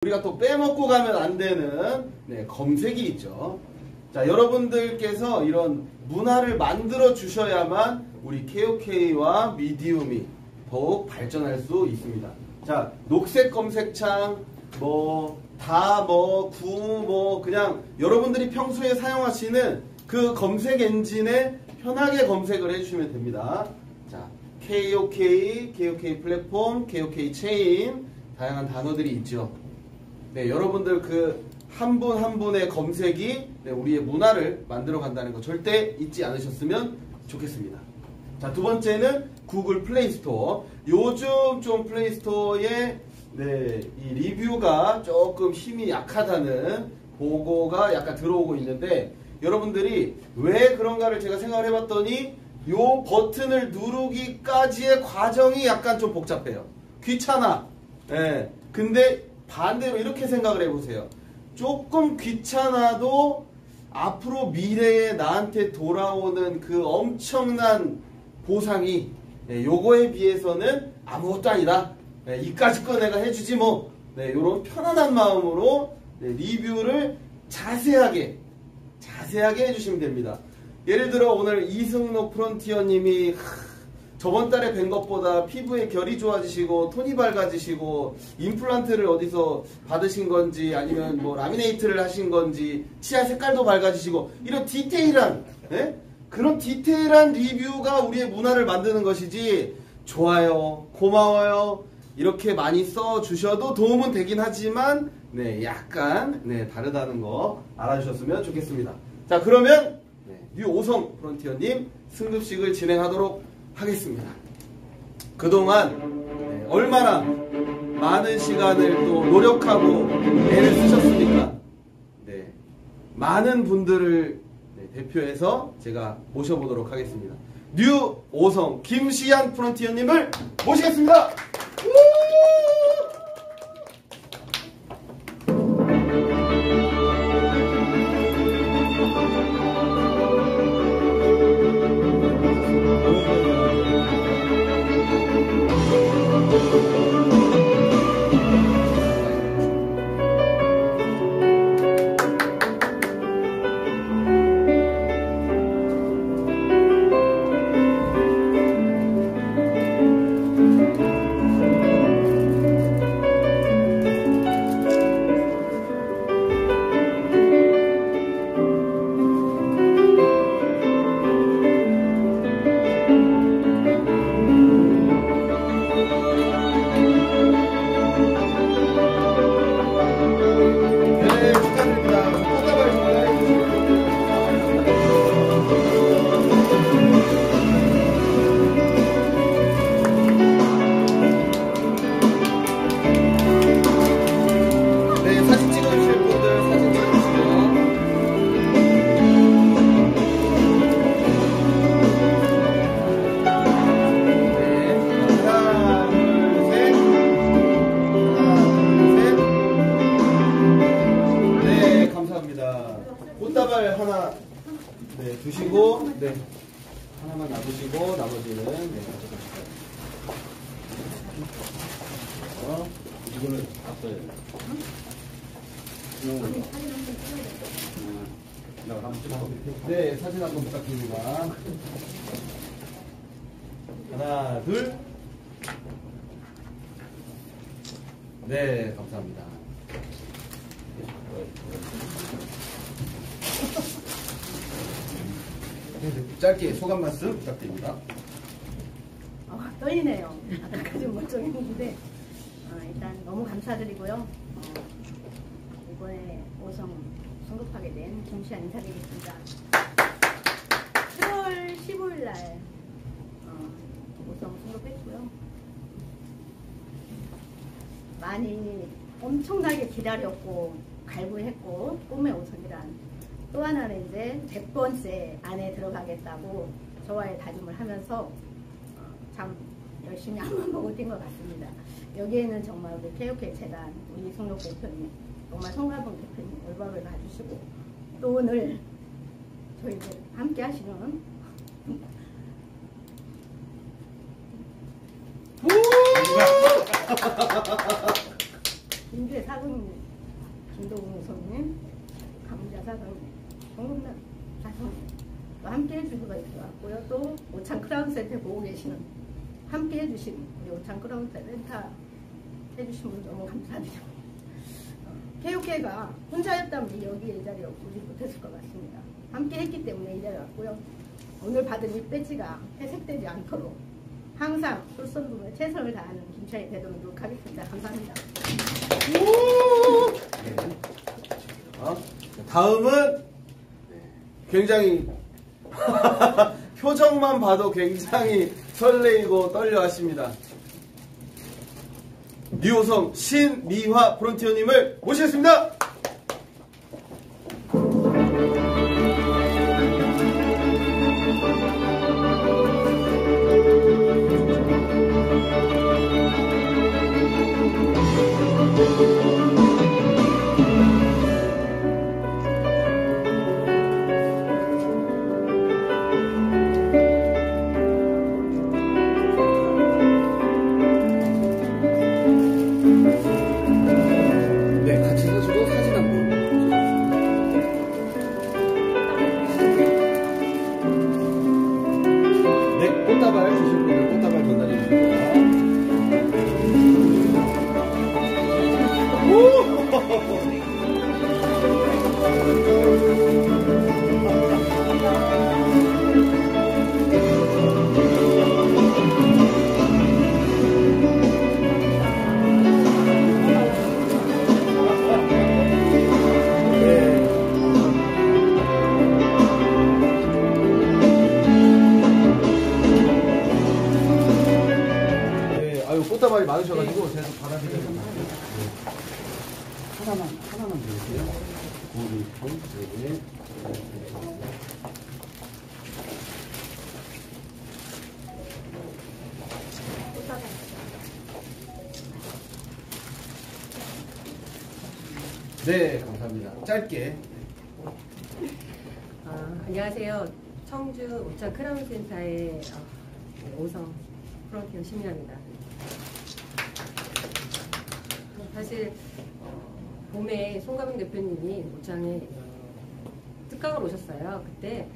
우리가 또 빼먹고 가면 안 되는 검색이 있죠. 자, 여러분들께서 이런 문화를 만들어 주셔야만 우리 KOK와 미디움이 더욱 발전할 수 있습니다. 자, 녹색 검색창, 그냥 여러분들이 평소에 사용하시는 그 검색 엔진에 편하게 검색을 해주시면 됩니다. 자, KOK, KOK 플랫폼, KOK 체인, 다양한 단어들이 있죠. 네, 여러분들 그 한 분 한 분의 검색이 우리의 문화를 만들어 간다는 거 절대 잊지 않으셨으면 좋겠습니다. 자, 두 번째는 구글 플레이스토어. 요즘 좀 플레이스토어에 이 리뷰가 조금 힘이 약하다는 보고가 약간 들어오고 있는데, 여러분들이 왜 그런가를 제가 생각을 해봤더니 요 버튼을 누르기까지의 과정이 약간 좀 복잡해요. 귀찮아. 네. 근데 반대로 이렇게 생각을 해보세요. 조금 귀찮아도 앞으로 미래에 나한테 돌아오는 그 엄청난 보상이 요거에 비해서는 아무것도 아니다. 이까짓 거 내가 해주지 뭐. 요런 편안한 마음으로 리뷰를 자세하게 해주시면 됩니다. 예를 들어 오늘 이승록 프론티어님이 저번 달에 뵌 것보다 피부의 결이 좋아지시고 톤이 밝아지시고 임플란트를 어디서 받으신 건지 아니면 뭐 라미네이트를 하신 건지 치아 색깔도 밝아지시고 이런 디테일한 그런 디테일한 리뷰가 우리의 문화를 만드는 것이지, 좋아요, 고마워요 이렇게 많이 써주셔도 도움은 되긴 하지만 약간 다르다는 거 알아주셨으면 좋겠습니다. 자, 그러면 류오성 프론티어님 승급식을 진행하도록 하겠습니다. 그동안 얼마나 많은 시간을 또 노력하고 애를 쓰셨습니까? 많은 분들을 대표해서 제가 모셔보도록 하겠습니다. 류오성 김시안 프론티어님을 모시겠습니다. 꽃다발 하나 두시고 하나만 놔두시고 나머지는 가져가실까요? 이거는 앞서요. 사진 한번 부탁드립니다. 하나, 둘. 감사합니다. 짧게 소감 말씀 부탁드립니다. 떨리네요. 아까까지 멀쩡했는데 일단 너무 감사드리고요. 이번에 오성 성급하게 된 김시안 인사드리겠습니다. 7월 15일 날 오성 성급했고요. 많이 엄청나게 기다렸고 갈구했고 꿈의 오성이란 또 하나는 이제 100번째 안에 들어가겠다고 저와의 다짐을 하면서 참 열심히 한번 보고 뛴 것 같습니다. 여기에는 정말 우리 KOK 재단, 우리 이승록 대표님, 정말 성가봉 대표님 올바로 봐주시고 또 오늘 저희들 함께 하시는 민주의 사장님, 김동훈 선생님, 강자 사장님, 정국남 사장님 또 함께 해주셔서 이렇게 왔고요. 또 오창 크라운 센터 보고 계시는 함께 해주신 우리 오창 크라운 센터 해주신 분 너무 감사드리고 KOK가 혼자였다면 여기에 이 자리에 오지 못했을 것 같습니다. 함께 했기 때문에 이 자리에 왔고요. 오늘 받은 이 배지가 회색되지 않도록 항상 솔선수범에 최선을 다하는 김찬희 되도록 하겠습니다. 감사합니다. 다음은 굉장히 표정만 봐도 굉장히 설레이고 떨려 하십니다. 뉴호성 신미화 프론티어님을 모시겠습니다. 꽃다발 주실 분들 꽃다발 전달해 꽃다발이 많으셔가지고 제가 받아드리겠습니다. 하나만 드릴게요. 고리통, 네. 네, 감사합니다. 짧게. 안녕하세요. 청주 오창 크라운센터의 오성 프론티어 심리입니다. 사실 봄에 송가명 대표님이 오창에 특강을 오셨어요. 그때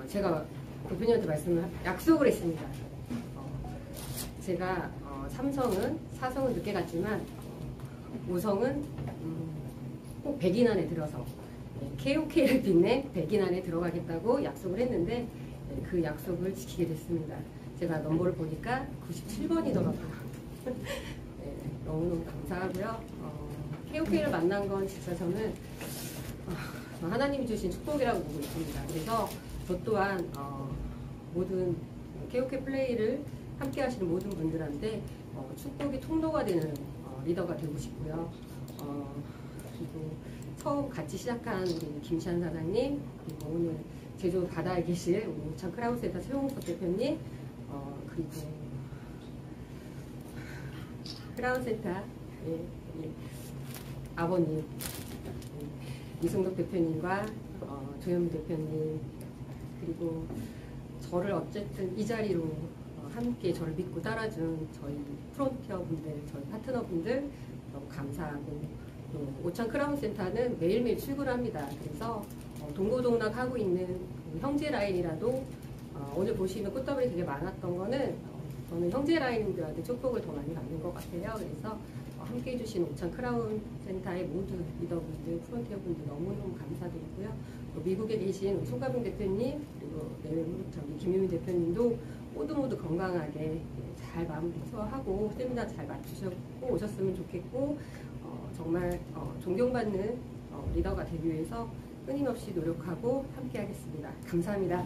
제가 대표님한테 약속을 했습니다. 제가 삼성은 사성은 늦게 갔지만 오성은 꼭 100인 안에 들어서 KOK를 빛내 100인 안에 들어가겠다고 약속을 했는데 그 약속을 지키게 됐습니다. 제가 넘버를 보니까 97번이더라고요. 너무너무 감사하고요. KOK를 만난 건 진짜 저는 하나님이 주신 축복이라고 보고 있습니다. 그래서 저 또한 모든 KOK 플레이를 함께 하시는 모든 분들한테 축복이 통로가 되는 리더가 되고 싶고요. 그리고 처음 같이 시작한 우리 김시한 사장님, 그리고 오늘 제주 바다에 계실 우리 오창 크라운센터 최홍석 대표님, 그리고 크라운센터 아버님 이승덕 대표님과 조현무 대표님, 그리고 저를 어쨌든 이 자리로 함께 저를 믿고 따라준 저희 프론티어 분들, 저희 파트너 분들 너무 감사하고, 또 오창 크라운센터는 매일매일 출근합니다. 그래서 동고동락 하고 있는 형제 라인이라도 오늘 보시면 꽃다발이 되게 많았던 거는 저는 형제 라인들한테 축복을 더 많이 받는 것 같아요. 그래서 함께 해주신 오창 크라운 센터의 모든 리더분들, 프론티어분들 너무너무 감사드리고요. 또 미국에 계신 송가병 대표님, 그리고 내외부 김유민 대표님도 모두 건강하게 잘 마무리 소화하고 세미나 잘 맞추셨고 오셨으면 좋겠고, 정말 존경받는 리더가 되기 위해서 끊임없이 노력하고 함께 하겠습니다. 감사합니다.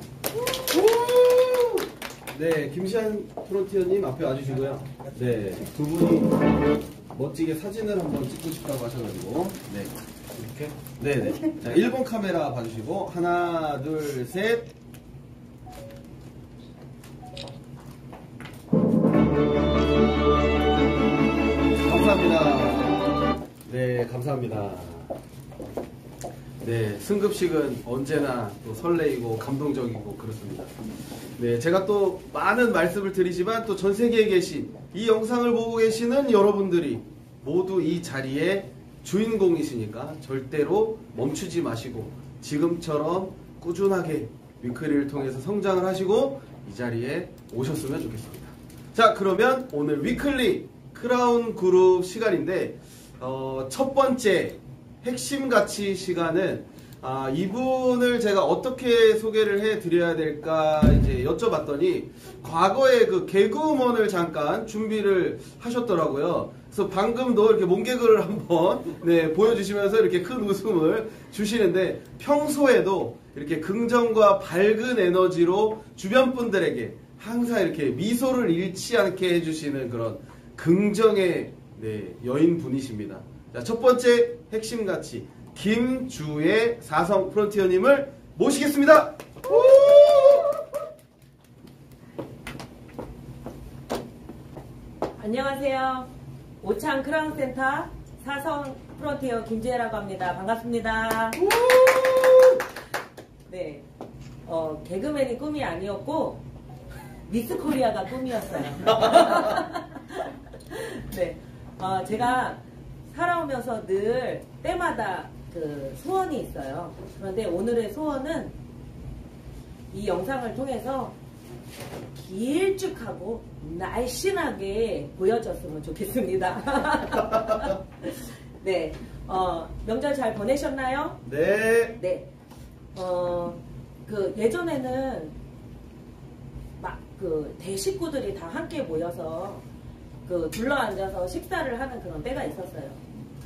네, 김시한 프론티어님 앞에 와주시고요. 네, 두 분이 멋지게 사진을 한번 찍고 싶다고 하셔가지고, 네, 이렇게, 네네. 자, 1번 카메라 봐주시고, 하나, 둘, 셋. 감사합니다. 네, 감사합니다. 네, 승급식은 언제나 또 설레이고 감동적이고 그렇습니다. 네, 제가 또 많은 말씀을 드리지만 또 전 세계에 계신 이 영상을 보고 계시는 여러분들이 모두 이 자리에 주인공이시니까 절대로 멈추지 마시고 지금처럼 꾸준하게 위클리를 통해서 성장을 하시고 이 자리에 오셨으면 좋겠습니다. 자, 그러면 오늘 위클리 크라운 그룹 시간인데 첫 번째 핵심 가치 시간은 이분을 제가 어떻게 소개를 해드려야 될까 이제 여쭤봤더니 과거에 그 개그우먼을 잠깐 준비를 하셨더라고요. 그래서 방금도 이렇게 몸개그를 한번 보여주시면서 이렇게 큰 웃음을 주시는데 평소에도 이렇게 긍정과 밝은 에너지로 주변 분들에게 항상 이렇게 미소를 잃지 않게 해주시는 그런 긍정의 여인 분이십니다. 자, 첫 번째 핵심 가치 김주혜 사성 프론티어님을 모시겠습니다. 안녕하세요. 오창 크라운센터 사성 프론티어 김주혜라고 합니다. 반갑습니다. 네, 개그맨이 꿈이 아니었고 미스 코리아가 꿈이었어요. 네, 제가 살아오면서 늘 때마다 그 소원이 있어요. 그런데 오늘의 소원은 이 영상을 통해서 길쭉하고 날씬하게 보여줬으면 좋겠습니다. 네, 명절 잘 보내셨나요? 네. 네. 그 예전에는 막 그 대식구들이 다 함께 모여서 그 둘러앉아서 식사를 하는 그런 때가 있었어요.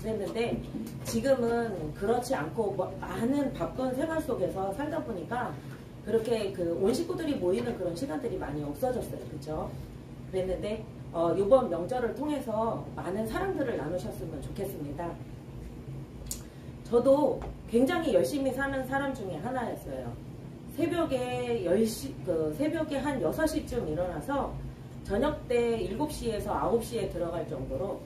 그랬는데 지금은 그렇지 않고 많은 바쁜 생활 속에서 살다 보니까 그렇게 그 온 식구들이 모이는 그런 시간들이 많이 없어졌어요. 그렇죠? 그랬는데 이번 명절을 통해서 많은 사랑들을 나누셨으면 좋겠습니다. 저도 굉장히 열심히 사는 사람 중에 하나였어요. 새벽에 한 6시쯤 일어나서 저녁 때 7시에서 9시에 들어갈 정도로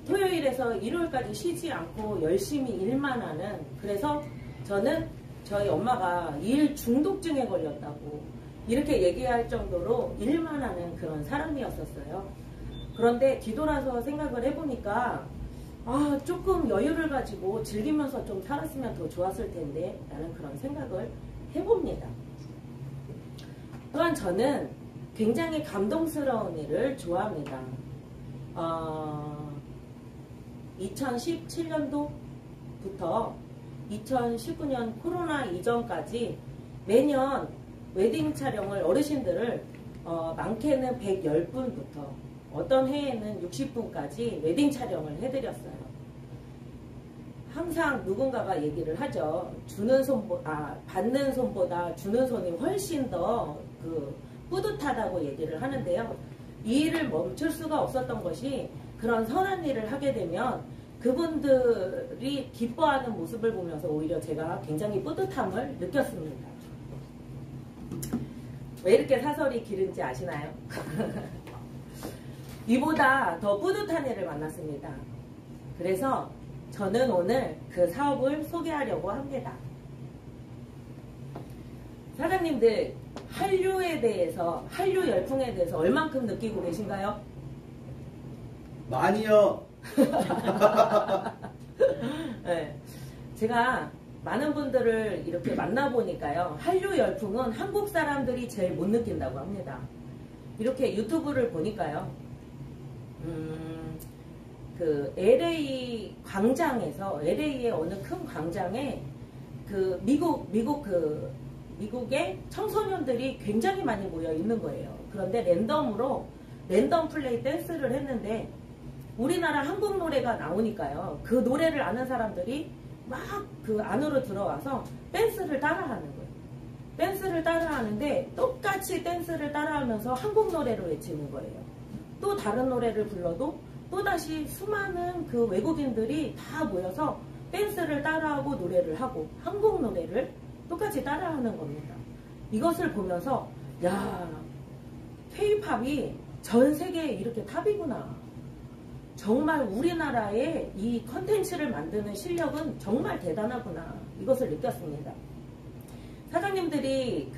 토요일에서 일요일까지 쉬지 않고 열심히 일만 하는, 그래서 저는 저희 엄마가 일 중독증에 걸렸다고 이렇게 얘기할 정도로 일만 하는 그런 사람이었었어요. 그런데 뒤돌아서 생각을 해보니까 조금 여유를 가지고 즐기면서 좀 살았으면 더 좋았을 텐데 라는 그런 생각을 해봅니다. 또한 저는 굉장히 감동스러운 일을 좋아합니다. 2017년도부터 2019년 코로나 이전까지 매년 웨딩 촬영을 어르신들을 많게는 110분부터 어떤 해에는 60분까지 웨딩 촬영을 해드렸어요. 항상 누군가가 얘기를 하죠. 받는 손보다 주는 손이 훨씬 더 뿌듯하다고 얘기를 하는데요. 이 일을 멈출 수가 없었던 것이, 그런 선한 일을 하게 되면 그분들이 기뻐하는 모습을 보면서 오히려 제가 굉장히 뿌듯함을 느꼈습니다. 왜 이렇게 사설이 길은지 아시나요? 이보다 더 뿌듯한 일을 만났습니다. 그래서 저는 오늘 그 사업을 소개하려고 합니다. 사장님들, 한류에 대해서, 한류 열풍에 대해서 얼만큼 느끼고 계신가요? 많이요. 네, 제가 많은 분들을 이렇게 만나보니까요, 한류 열풍은 한국 사람들이 제일 못 느낀다고 합니다. 이렇게 유튜브를 보니까요, 그 LA 광장에서, LA의 어느 큰 광장에 그 미국의 청소년들이 굉장히 많이 모여 있는 거예요. 그런데 랜덤 플레이 댄스를 했는데 우리나라 한국 노래가 나오니까요, 그 노래를 아는 사람들이 막 그 안으로 들어와서 댄스를 따라하는 거예요. 댄스를 따라하는데 똑같이 댄스를 따라하면서 한국 노래를 외치는 거예요. 또 다른 노래를 불러도 또다시 수많은 그 외국인들이 다 모여서 댄스를 따라하고 노래를 하고 한국 노래를 똑같이 따라하는 겁니다. 이것을 보면서 야, K-팝이 전 세계에 이렇게 탑이구나. 정말 우리나라의 이 컨텐츠를 만드는 실력은 정말 대단하구나. 이것을 느꼈습니다. 사장님들이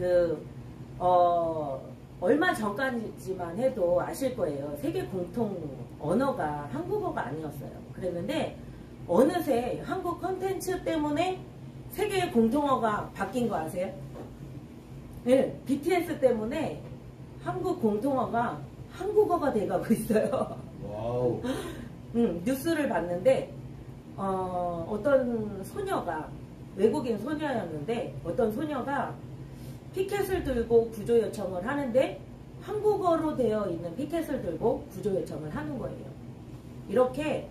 얼마 전까지만 해도 아실 거예요. 세계 공통 언어가 한국어가 아니었어요. 그랬는데 어느새 한국 컨텐츠 때문에 세계의 공통어가 바뀐 거 아세요? 네, BTS 때문에 한국 공통어가 한국어가 돼가고 있어요. 와우. 뉴스를 봤는데 어떤 소녀가 외국인 소녀였는데 어떤 소녀가 피켓을 들고 구조 요청을 하는데 한국어로 되어 있는 피켓을 들고 구조 요청을 하는 거예요. 이렇게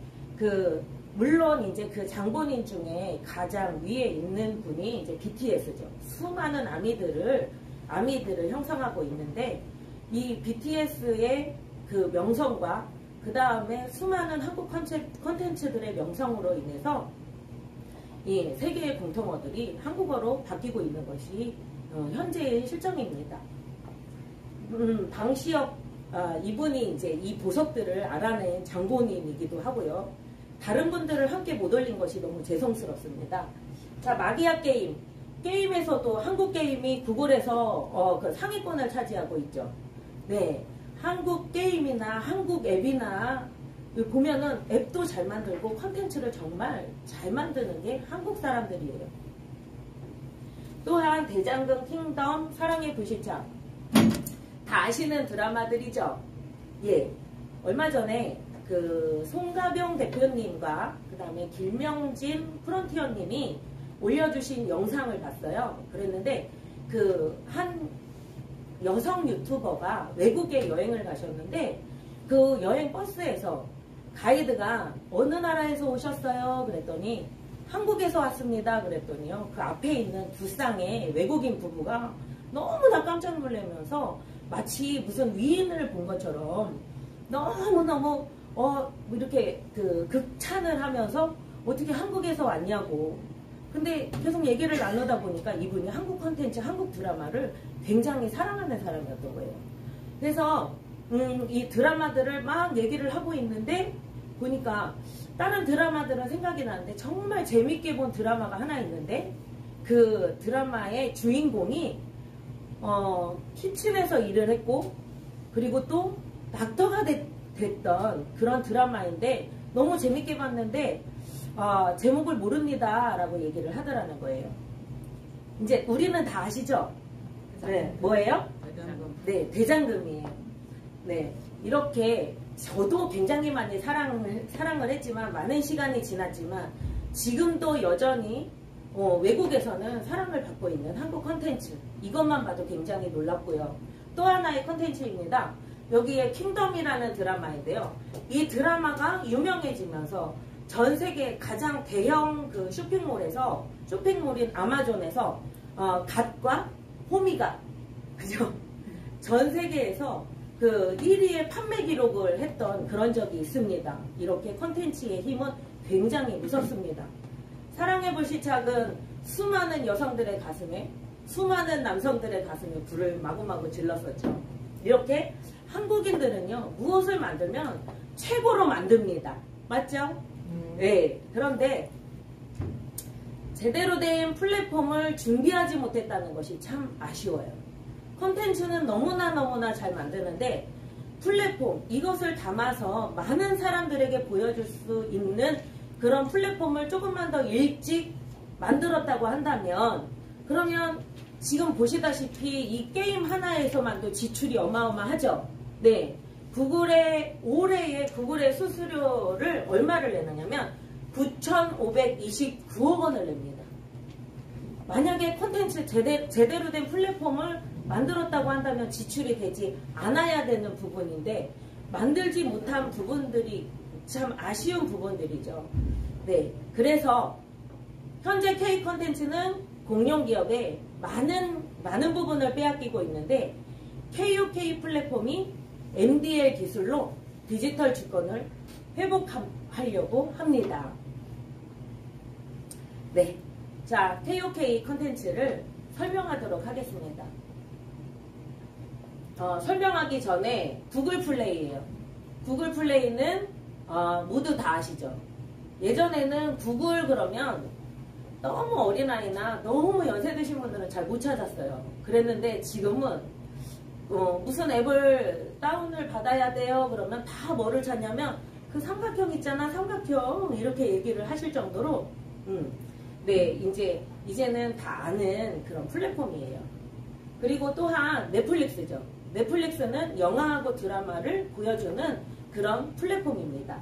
물론 이제 그 장본인 중에 가장 위에 있는 분이 이제 BTS죠. 수많은 아미들을 형성하고 있는데 이 BTS의 그 명성과 그 다음에 수많은 한국 컨텐츠들의 명성으로 인해서 이 세계의 공통어들이 한국어로 바뀌고 있는 것이 현재의 실정입니다. 방시혁 이분이 이제 이 보석들을 알아낸 장본인이기도 하고요. 다른 분들을 함께 못 올린 것이 너무 죄송스럽습니다. 자, 마기아 게임에서도 한국 게임이 구글에서 그 상위권을 차지하고 있죠. 네, 한국 게임이나 한국 앱이나 보면은 앱도 잘 만들고 컨텐츠를 정말 잘 만드는 게 한국 사람들이에요. 또한 대장금, 킹덤, 사랑의 불시착 다 아시는 드라마들이죠. 예, 얼마 전에 그 송가병 대표님과 그 다음에 길명진 프론티어님이 올려주신 영상을 봤어요. 그랬는데 그 한 여성 유튜버가 외국에 여행을 가셨는데 그 여행 버스에서 가이드가 어느 나라에서 오셨어요? 그랬더니 한국에서 왔습니다. 그랬더니요. 그 앞에 있는 두 쌍의 외국인 부부가 너무나 깜짝 놀라면서 마치 무슨 위인을 본 것처럼 너무너무 이렇게 그 극찬을 하면서 어떻게 한국에서 왔냐고. 근데 계속 얘기를 나누다 보니까 이분이 한국 콘텐츠, 한국 드라마를 굉장히 사랑하는 사람이었던 거예요. 그래서 이 드라마들을 막 얘기를 하고 있는데 보니까 다른 드라마들은 생각이 나는데 정말 재밌게 본 드라마가 하나 있는데 그 드라마의 주인공이 키친에서 일을 했고 그리고 또 닥터가 됐던 그런 드라마인데 너무 재밌게 봤는데 제목을 모릅니다 라고 얘기를 하더라는 거예요. 이제 우리는 다 아시죠? 네, 뭐예요? 대장금. 네, 대장금이에요. 네, 이렇게 저도 굉장히 많이 사랑을 했지만 많은 시간이 지났지만 지금도 여전히 외국에서는 사랑을 받고 있는 한국 컨텐츠 이것만 봐도 굉장히 놀랍고요. 또 하나의 컨텐츠입니다. 여기에 킹덤이라는 드라마인데요. 이 드라마가 유명해지면서 전 세계 가장 대형 그 쇼핑몰인 아마존에서 갓과 호미가 그죠? 전 세계에서 그 1위의 판매 기록을 했던 그런 적이 있습니다. 이렇게 컨텐츠의 힘은 굉장히 무섭습니다. 사랑의 불시착은 수많은 여성들의 가슴에 수많은 남성들의 가슴에 불을 마구마구 질렀었죠. 이렇게 한국인들은요 무엇을 만들면 최고로 만듭니다. 맞죠? 네. 그런데 제대로 된 플랫폼을 준비하지 못했다는 것이 참 아쉬워요. 콘텐츠는 너무나 잘 만드는데 플랫폼 이것을 담아서 많은 사람들에게 보여줄 수 있는 그런 플랫폼을 조금만 더 일찍 만들었다고 한다면 그러면 지금 보시다시피 이 게임 하나에서만도 지출이 어마어마하죠. 네, 올해의 구글의 수수료를 얼마를 내느냐면 9,529억 원을 냅니다. 만약에 콘텐츠 제대로 된 플랫폼을 만들었다고 한다면 지출이 되지 않아야 되는 부분인데 만들지 못한 부분들이 참 아쉬운 부분들이죠. 네, 그래서 현재 K 콘텐츠는 공룡기업의 많은 부분을 빼앗기고 있는데 KOK 플랫폼이 MDL 기술로 디지털 주권을 회복하려고 합니다. 네, 자 KOK 콘텐츠를 설명하도록 하겠습니다. 설명하기 전에 구글 플레이예요. 구글 플레이는 모두 다 아시죠? 예전에는 구글 그러면 너무 어린아이나 너무 연세 드신 분들은 잘 못 찾았어요. 그랬는데 지금은 무슨 앱을 다운을 받아야 돼요? 그러면 다 뭐를 찾냐면 그 삼각형 있잖아, 삼각형 이렇게 얘기를 하실 정도로 네, 이제는 다 아는 그런 플랫폼이에요. 그리고 또한 넷플릭스죠. 넷플릭스는 영화하고 드라마를 보여주는 그런 플랫폼입니다.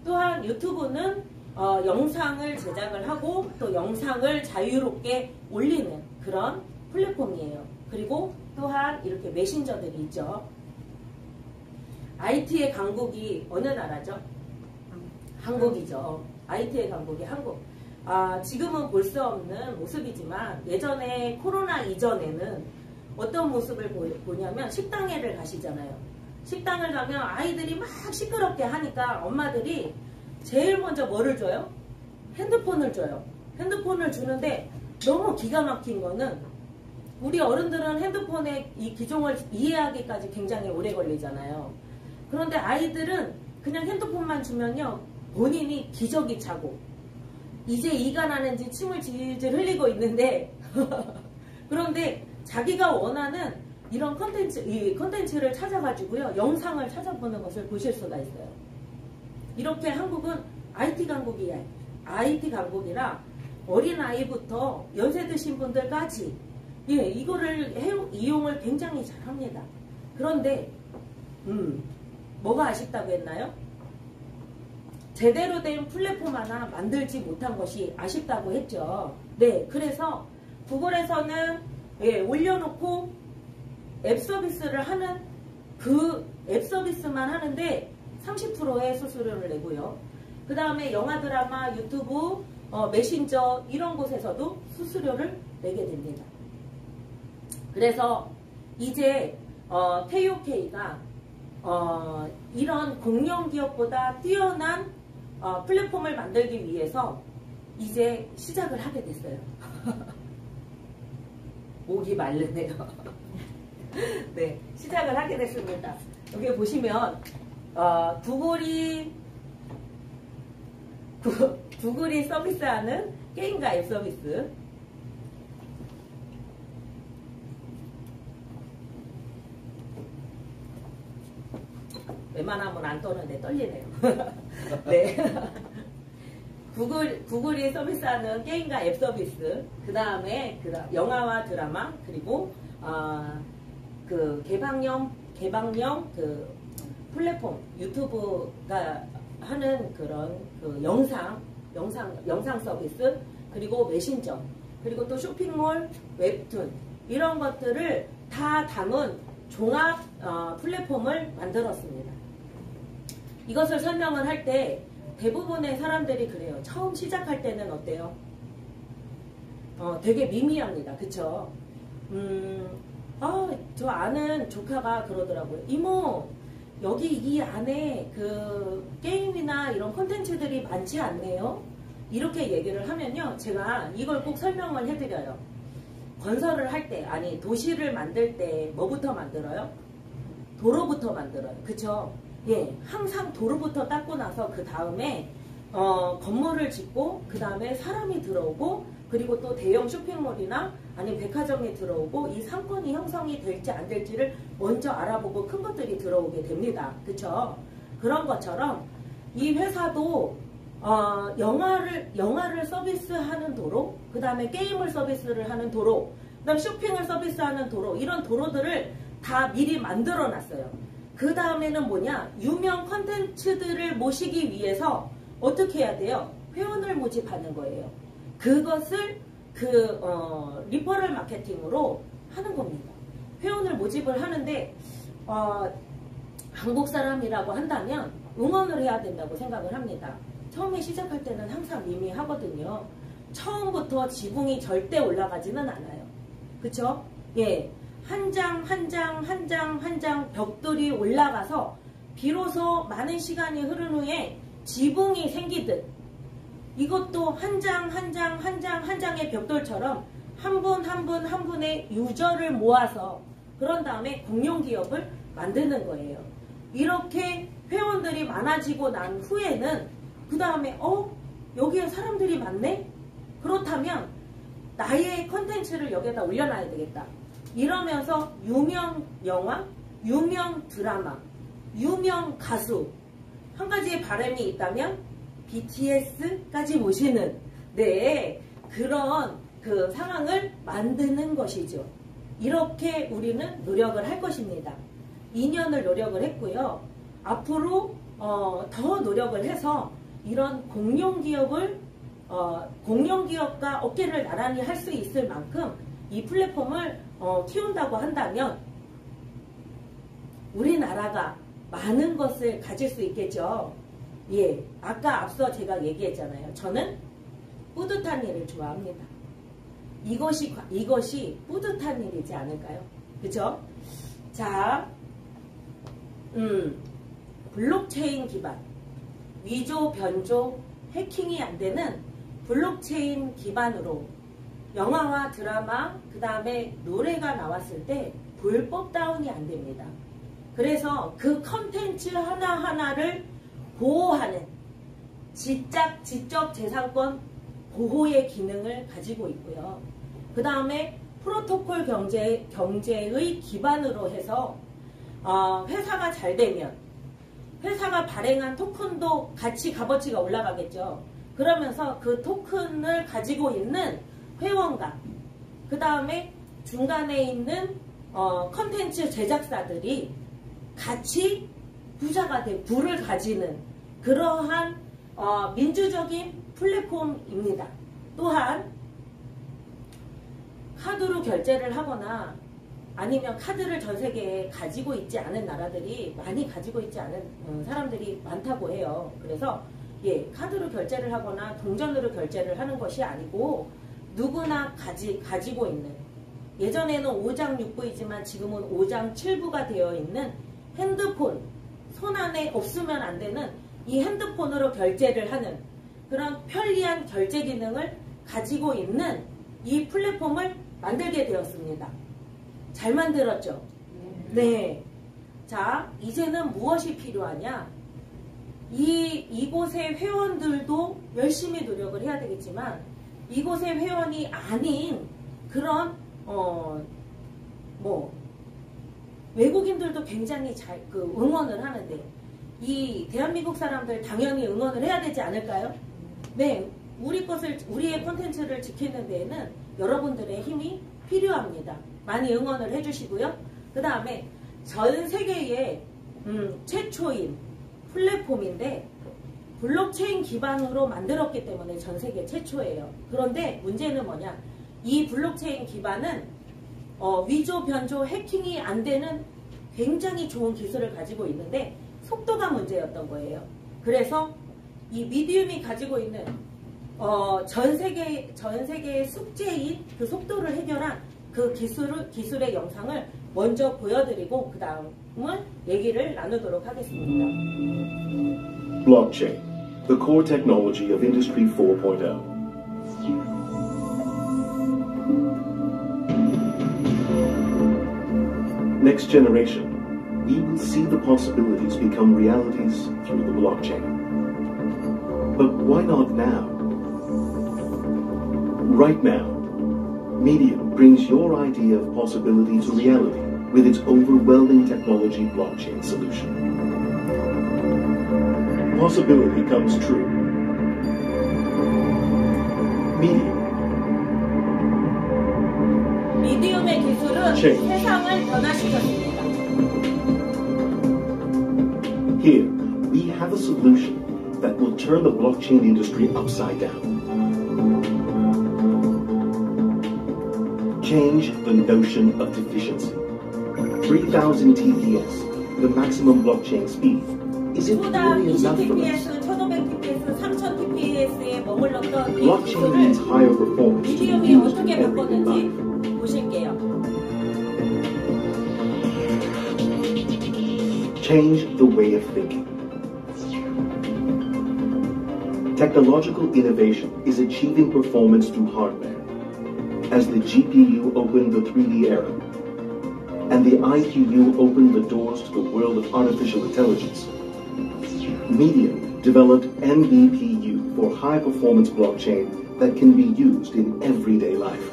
또한 유튜브는 영상을 제작을 하고 또 영상을 자유롭게 올리는 그런 플랫폼이에요. 그리고 또한 이렇게 메신저들이 있죠. IT의 강국이 어느 나라죠? 한국이죠. IT의 강국이 한국. 지금은 볼 수 없는 모습이지만 예전에 코로나 이전에는 어떤 모습을 보냐면 식당에를 가시잖아요. 식당을 가면 아이들이 막 시끄럽게 하니까 엄마들이 제일 먼저 뭐를 줘요? 핸드폰을 줘요. 핸드폰을 주는데 너무 기가 막힌 거는 우리 어른들은 핸드폰의 이 기종을 이해하기까지 굉장히 오래 걸리잖아요. 그런데 아이들은 그냥 핸드폰만 주면요, 본인이 기저귀 차고 이제 이가 나는지 침을 질질 흘리고 있는데 그런데 자기가 원하는 이런 컨텐츠를 찾아가지고요, 영상을 찾아보는 것을 보실 수가 있어요. 이렇게 한국은 IT 강국이에요. IT 강국이라 어린아이부터 연세 드신 분들까지 이거를 이용을 굉장히 잘합니다. 그런데 뭐가 아쉽다고 했나요? 제대로 된 플랫폼 하나 만들지 못한 것이 아쉽다고 했죠. 네, 그래서 구글에서는 올려놓고 앱 서비스를 하는 그 앱 서비스만 하는데 30%의 수수료를 내고요. 그 다음에 영화, 드라마, 유튜브, 메신저 이런 곳에서도 수수료를 내게 됩니다. 그래서 이제 KOK가 이런 공룡기업보다 뛰어난 플랫폼을 만들기 위해서 이제 시작을 하게 됐어요. 목이 마르네요. 네, 시작을 하게 됐습니다. 여기 보시면 구글이 서비스하는 게임과 앱 서비스, 웬만하면 안 떠는데 떨리네요. 네. 구글이 서비스하는 게임과 앱 서비스, 그 다음에 영화와 드라마, 그리고 그 개방형 그 플랫폼 유튜브가 하는 그런 그 영상 서비스, 그리고 메신저, 그리고 또 쇼핑몰, 웹툰 이런 것들을 다 담은 종합 플랫폼을 만들었습니다. 이것을 설명을 할 때 대부분의 사람들이 그래요. 처음 시작할 때는 어때요? 되게 미미합니다. 그쵸? 저 아는 조카가 그러더라고요. 이모, 여기 이 안에 그 게임이나 이런 콘텐츠들이 많지 않네요? 이렇게 얘기를 하면요, 제가 이걸 꼭 설명을 해드려요. 건설을 할 때, 아니 도시를 만들 때 뭐부터 만들어요? 도로부터 만들어요. 그쵸? 예, 항상 도로부터 닦고 나서 그 다음에 건물을 짓고, 그 다음에 사람이 들어오고, 그리고 또 대형 쇼핑몰이나 아니면 백화점이 들어오고, 이 상권이 형성이 될지 안 될지를 먼저 알아보고 큰 것들이 들어오게 됩니다. 그쵸? 그런 것처럼 이 회사도 영화를 서비스하는 도로, 그 다음에 게임을 서비스를 하는 도로, 그 다음 쇼핑을 서비스하는 도로, 이런 도로들을 다 미리 만들어 놨어요. 그 다음에는 뭐냐? 유명 컨텐츠들을 모시기 위해서 어떻게 해야 돼요? 회원을 모집하는 거예요. 그것을 리퍼럴 마케팅으로 하는 겁니다. 회원을 모집을 하는데 한국 사람이라고 한다면 응원을 해야 된다고 생각을 합니다. 처음에 시작할 때는 항상 미미하거든요. 처음부터 지붕이 절대 올라가지는 않아요. 그쵸? 예. 한 장 벽돌이 올라가서 비로소 많은 시간이 흐른 후에 지붕이 생기듯, 이것도 한 장의 벽돌처럼 한 분의 유저를 모아서 그런 다음에 공룡기업을 만드는 거예요. 이렇게 회원들이 많아지고 난 후에는 그 다음에 여기에 사람들이 많네? 그렇다면 나의 컨텐츠를 여기에다 올려놔야 되겠다. 이러면서 유명 영화, 유명 드라마, 유명 가수, 한 가지의 바람이 있다면 BTS까지 모시는 네, 그런 그 상황을 만드는 것이죠. 이렇게 우리는 노력을 할 것입니다. 2년을 노력을 했고요. 앞으로 더 노력을 해서 이런 공룡기업과 어깨를 나란히 할 수 있을 만큼 이 플랫폼을 키운다고 한다면 우리나라가 많은 것을 가질 수 있겠죠. 예, 아까 앞서 제가 얘기했잖아요. 저는 뿌듯한 일을 좋아합니다. 이것이 뿌듯한 일이지 않을까요? 그죠? 자, 블록체인 기반, 위조, 변조, 해킹이 안 되는 블록체인 기반으로 영화와 드라마, 그 다음에 노래가 나왔을 때 불법 다운이 안 됩니다. 그래서 그 컨텐츠 하나하나를 보호하는 지적 재산권 보호의 기능을 가지고 있고요. 그 다음에 프로토콜 경제의 기반으로 해서 회사가 잘 되면 회사가 발행한 토큰도 같이 값어치가 올라가겠죠. 그러면서 그 토큰을 가지고 있는 회원과 그 다음에 중간에 있는 컨텐츠 제작사들이 같이 부자가 돼 부를 가지는 그러한 민주적인 플랫폼입니다. 또한 카드로 결제를 하거나 아니면 카드를 전 세계에 가지고 있지 않은 나라들이 많이 가지고 있지 않은 사람들이 많다고 해요. 그래서 예, 카드로 결제를 하거나 동전으로 결제를 하는 것이 아니고 누구나 가지고 있는, 예전에는 5장 6부이지만 지금은 5장 7부가 되어 있는 핸드폰, 손 안에 없으면 안 되는 이 핸드폰으로 결제를 하는 그런 편리한 결제 기능을 가지고 있는 이 플랫폼을 만들게 되었습니다. 잘 만들었죠? 네. 자, 이제는 무엇이 필요하냐? 이곳의 회원들도 열심히 노력을 해야 되겠지만 이곳의 회원이 아닌 그런 외국인들도 굉장히 잘 응원을 하는데 이 대한민국 사람들 당연히 응원을 해야 되지 않을까요? 네, 우리의 콘텐츠를 지키는 데에는 여러분들의 힘이 필요합니다. 많이 응원을 해주시고요. 그 다음에 전 세계의 최초인 플랫폼인데 블록체인 기반으로 만들었기 때문에 전 세계 최초예요. 그런데 문제는 뭐냐? 이 블록체인 기반은 위조, 변조, 해킹이 안 되는 굉장히 좋은 기술을 가지고 있는데 속도가 문제였던 거예요. 그래서 이 미디움이 가지고 있는 전 세계의 숙제인 그 속도를 해결한 그 기술의 영상을 먼저 보여드리고 그 다음은 얘기를 나누도록 하겠습니다. Blockchain, the core technology of Industry 4.0. Next generation, we will see the possibilities become realities through the blockchain. But why not now? Right now, Medium brings your idea of possibility to reality with its overwhelming technology blockchain solution. Possibility comes true. Medium. 미디움의 기술은 세상을 변화시켰습니다. Here, we have a solution that will turn the blockchain industry upside down. Change the notion of deficiency. 3000 TPS, the maximum blockchain speed, isn't really enough for us. 1500 TPS, 3000 TPS에 머물렀던 이 Blockchain needs 기술을 higher performance to be 미디움이 used 어떻게 in everyday 바꿨는지 life. 보실게요. Change the way of thinking. Technological innovation is achieving performance through hardware. As the GPU opened the 3D era, and the IQU opened the doors to the world of artificial intelligence, Medium developed MBPU for high-performance blockchain that can be used in everyday life.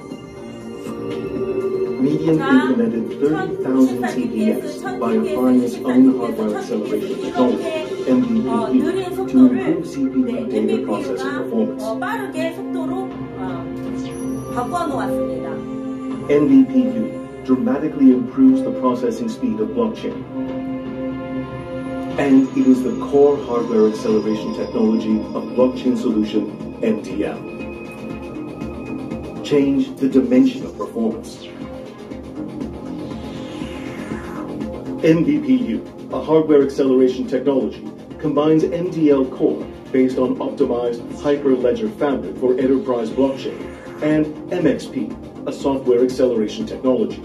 Medium implemented 30,000 TPS by applying its own hardware acceleration technology, MBPU, to improve CPU data processing performance. 빠르게 속도로 바꿔 놓았습니다. NBPU dramatically improves the processing speed of blockchain. And it is the core hardware acceleration technology of blockchain solution, MDL. Change the dimension of performance. NBPU, a hardware acceleration technology, combines MDL core based on optimized Hyperledger fabric for enterprise blockchain and MXP, a software acceleration technology.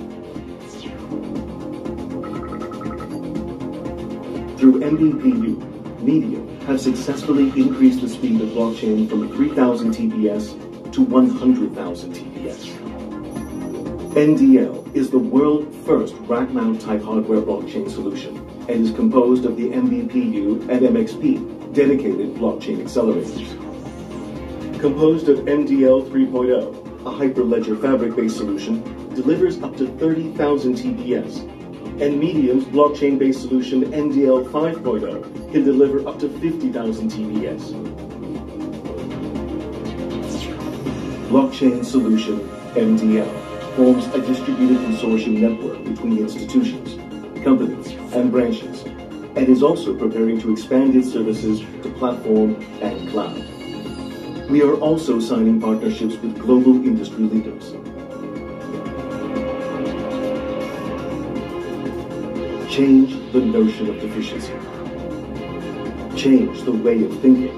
Through MBPU, Medium have successfully increased the speed of blockchain from 3,000 TPS to 100,000 TPS. NDL is the world's first rack-mount type hardware blockchain solution and is composed of the MBPU and MXP dedicated blockchain accelerators. Composed of MDL 3.0, a Hyperledger fabric-based solution delivers up to 30,000 TPS, and Medium's blockchain-based solution NDL 5.0 can deliver up to 50,000 TPS. Blockchain solution MDL forms a distributed consortium network between institutions, companies, and branches, and is also preparing to expand its services to platform and cloud. We are also signing partnerships with global industry leaders. Change the notion of deficiency. Change the way of thinking.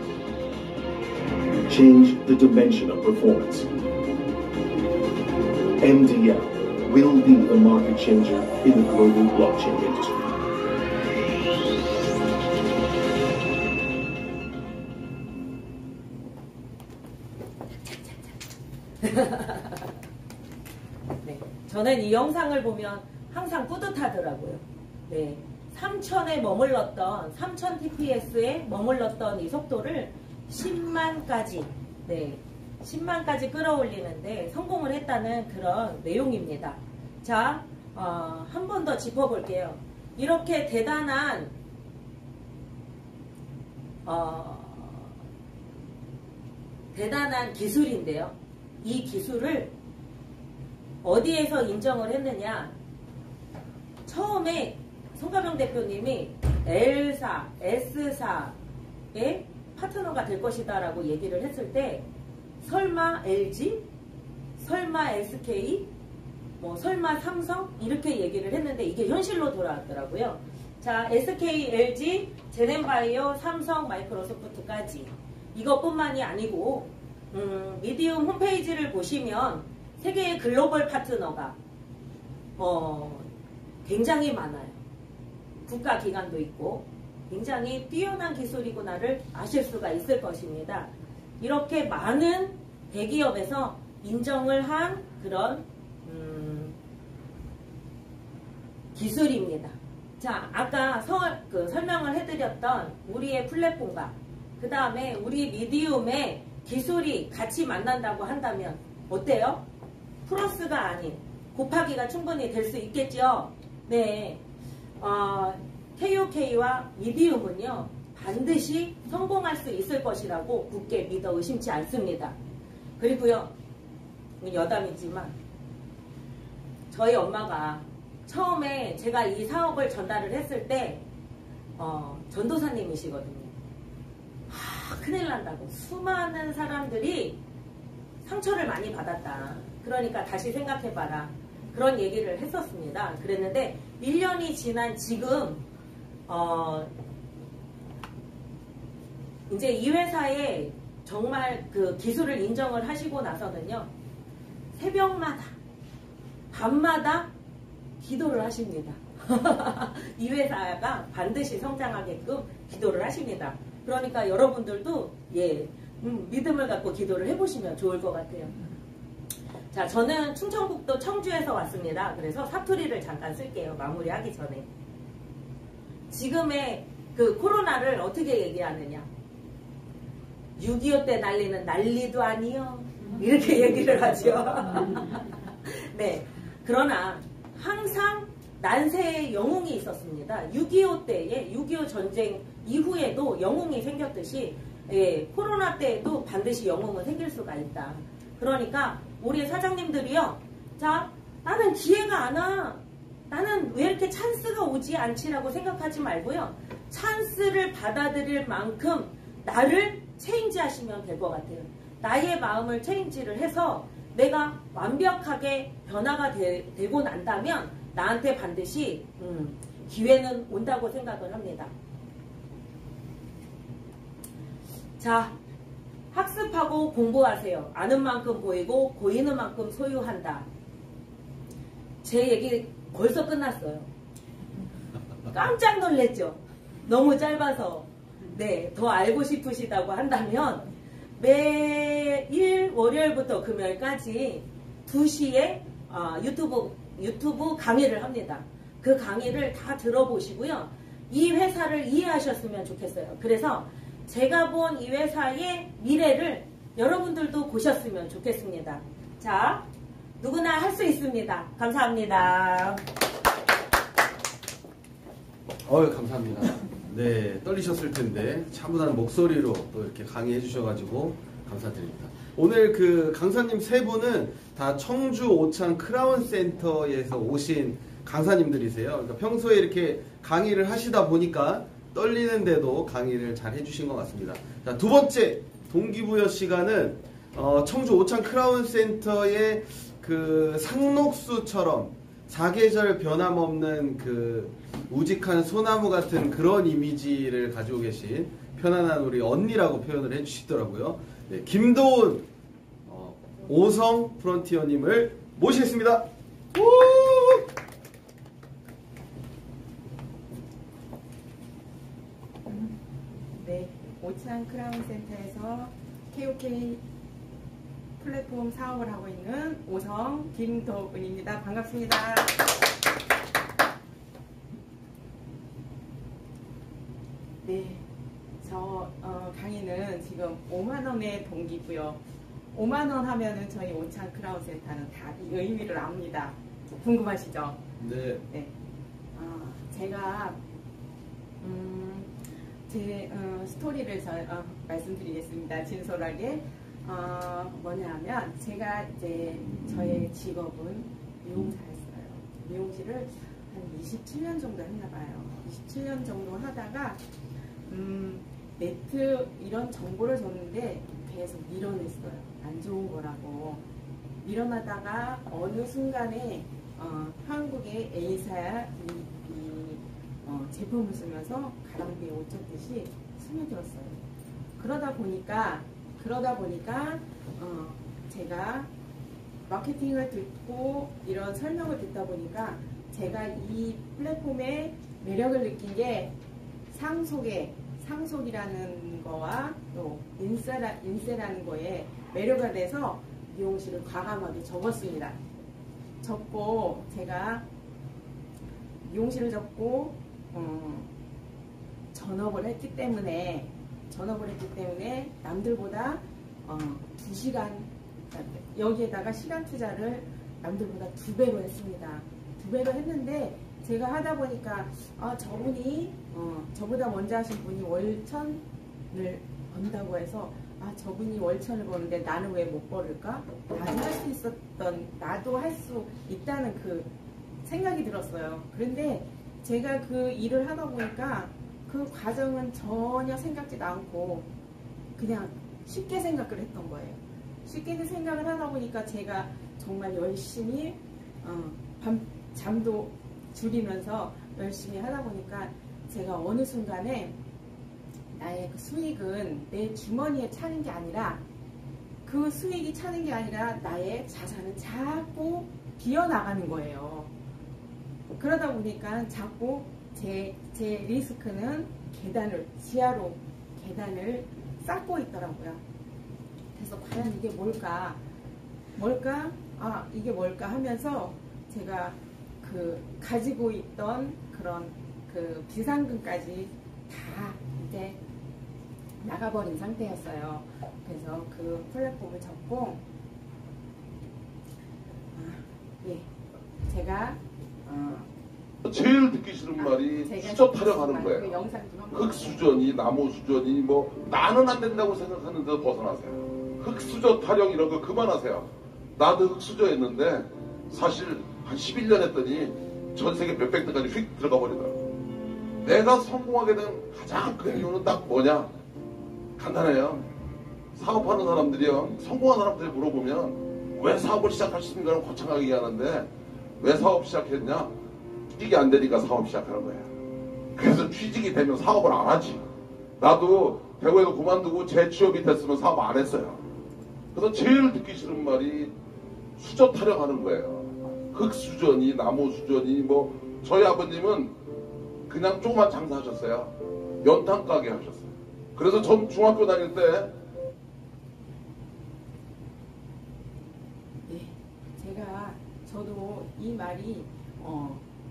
Change the dimension of performance. MDL will be the market changer in the global blockchain industry. 네, 저는 이 영상을 보면 항상 뿌듯하더라고요. 네, 3000에 머물렀던 3000 TPS에 머물렀던 이 속도를 10만까지, 네, 10만까지 끌어올리는데 성공을 했다는 그런 내용입니다. 자, 한 번 더 짚어볼게요. 이렇게 대단한 기술인데요. 이 기술을 어디에서 인정을 했느냐? 처음에 송가명 대표님이 L사, S사의 파트너가 될 것이다 라고 얘기를 했을 때 설마 LG? 설마 SK? 뭐 설마 삼성? 이렇게 얘기를 했는데 이게 현실로 돌아왔더라고요. 자, SK, LG, 제넨바이오, 삼성, 마이크로소프트까지 이것뿐만이 아니고 미디움 홈페이지를 보시면 세계의 글로벌 파트너가 굉장히 많아요. 국가기관도 있고 굉장히 뛰어난 기술이구나를 아실 수가 있을 것입니다. 이렇게 많은 대기업에서 인정을 한 그런 기술입니다. 자, 아까 설명을 해드렸던 우리의 플랫폼과 그 다음에 우리 미디움의 기술이 같이 만난다고 한다면 어때요? 플러스가 아닌 곱하기가 충분히 될 수 있겠죠? 네, KOK와 미디움은요 반드시 성공할 수 있을 것이라고 굳게 믿어 의심치 않습니다. 그리고요, 여담이지만 저희 엄마가 처음에 제가 이 사업을 전달을 했을 때 전도사님이시거든요. 큰일 난다고 수많은 사람들이 상처를 많이 받았다. 그러니까 다시 생각해봐라. 그런 얘기를 했었습니다. 그랬는데 1년이 지난 지금 이제 이 회사에 정말 그 기술을 인정을 하시고 나서는요, 새벽마다 밤마다 기도를 하십니다. 이 회사가 반드시 성장하게끔 기도를 하십니다. 그러니까 여러분들도 믿음을 갖고 기도를 해보시면 좋을 것 같아요. 자, 저는 충청북도 청주에서 왔습니다. 그래서 사투리를 잠깐 쓸게요. 마무리하기 전에. 지금의 그 코로나를 어떻게 얘기하느냐. 6.25 때 난리는 난리도 아니요. 이렇게 얘기를 하죠. 네. 그러나 항상 난세의 영웅이 있었습니다. 6.25 때에 6.25 전쟁 이후에도 영웅이 생겼듯이 예, 코로나 때에도 반드시 영웅은 생길 수가 있다. 그러니까 우리 사장님들이요. 자, 나는 기회가 안 와. 나는 왜 이렇게 찬스가 오지 않지라고 생각하지 말고요. 찬스를 받아들일 만큼 나를 체인지하시면 될 것 같아요. 나의 마음을 체인지를 해서 내가 완벽하게 변화가 되고 난다면 나한테 반드시 기회는 온다고 생각을 합니다. 자, 학습하고 공부하세요. 아는 만큼 보이고 보이는 만큼 소유한다. 제 얘기 벌써 끝났어요. 깜짝 놀랐죠? 너무 짧아서. 네, 더 알고 싶으시다고 한다면 매일 월요일부터 금요일까지 2시에 유튜브 강의를 합니다. 그 강의를 다 들어보시고요. 이 회사를 이해하셨으면 좋겠어요. 그래서 제가 본 이 회사의 미래를 여러분들도 보셨으면 좋겠습니다. 자, 누구나 할 수 있습니다. 감사합니다. 감사합니다. 네, 떨리셨을 텐데 차분한 목소리로 또 이렇게 강의해 주셔가지고 감사드립니다. 오늘 그 강사님 세 분은 다 청주 오창 크라운 센터에서 오신 강사님들이세요. 그러니까 평소에 이렇게 강의를 하시다 보니까 떨리는데도 강의를 잘 해주신 것 같습니다. 자, 두 번째 동기부여 시간은 청주 오창 크라운 센터의 그 상록수처럼 사계절 변함없는 그 우직한 소나무 같은 그런 이미지를 가지고 계신 편안한 우리 언니라고 표현을 해주시더라고요. 네, 김도훈 오성 프론티어님을 모시겠습니다. 네, 오창 크라운 센터에서 KOK 플랫폼 사업을 하고 있는 오성 김도은입니다. 반갑습니다. 네, 저 강의는 지금 5만원의 동기고요. 5만원 하면은 저희 오창 크라운 센터는 다 이 의미를 압니다. 궁금하시죠? 네. 네. 제가 제 스토리를 말씀드리겠습니다. 진솔하게. 뭐냐면 제가 이제 저의 직업은 미용사였어요. 미용실을 한 27년 정도 했나봐요. 27년 정도 하다가 네트 이런 정보를 줬는데 계속 밀어냈어요. 안 좋은 거라고 밀어나다가 어느 순간에 한국의 A사야 제품을 쓰면서 가랑비에 옷 젖듯이 스며들었어요. 그러다 보니까 제가 마케팅을 듣고 이런 설명을 듣다 보니까 제가 이 플랫폼의 매력을 느낀 게 상속이라는 거와 또 인세라는 거에 매료가 돼서 미용실을 과감하게 접었습니다. 접고 제가 미용실을 접고 전업을 했기 때문에 남들보다 2시간 여기에다가 시간 투자를 남들보다 2배로 했습니다. 2배로 했는데 제가 하다 보니까 저분이 저보다 먼저 하신 분이 월천을 번다고 해서 저분이 월천을 버는데 나는 왜 못 벌을까? 나도 할 수 있다는 그 생각이 들었어요. 그런데 제가 그 일을 하다 보니까 그 과정은 전혀 생각지도 않고 그냥 쉽게 생각을 했던 거예요. 쉽게 생각을 하다 보니까 제가 정말 열심히 잠도 줄이면서 열심히 하다 보니까 제가 어느 순간에 나의 그 수익은 내 주머니에 차는 게 아니라 그 수익이 차는 게 아니라 나의 자산은 자꾸 비어나가는 거예요. 그러다 보니까 자꾸 제 리스크는 지하로 계단을 쌓고 있더라고요. 그래서 과연 이게 뭘까? 이게 뭘까 하면서 제가 그 가지고 있던 그런 그 비상금까지 다 이제 나가버린 상태였어요. 그래서 그 플랫폼을 접고 제일 듣기 싫은 말이 수저 타령하는 그 거예요. 영상 좀 한번 흙수저니 나무수저니 뭐 나는 안 된다고 생각하는 데서 벗어나세요. 흙수저 타령 이런 거 그만하세요. 나도 흙수저였는데 사실 한 11년 했더니 전 세계 몇백 등까지 휙 들어가 버리더라고요. 내가 성공하게 된 가장 큰 이유는 딱 뭐냐? 간단해요. 사업하는 사람들이요, 성공한 사람들이 물어보면 왜 사업을 시작하셨습니까? 거창하게 얘기하는데 왜 사업 시작했냐? 취직이 안 되니까 사업 시작하는 거야. 그래서 취직이 되면 사업을 안 하지. 나도 대구에서 그만두고 재취업이 됐으면 사업 안 했어요. 그래서 제일 듣기 싫은 말이 수저 타령하는 거예요. 흙수저니 나무수저니 뭐 저희 아버님은 그냥 조그만 장사하셨어요. 연탄 가게 하셨어요. 그래서 전 중학교 다닐 때 네, 저도 이 말이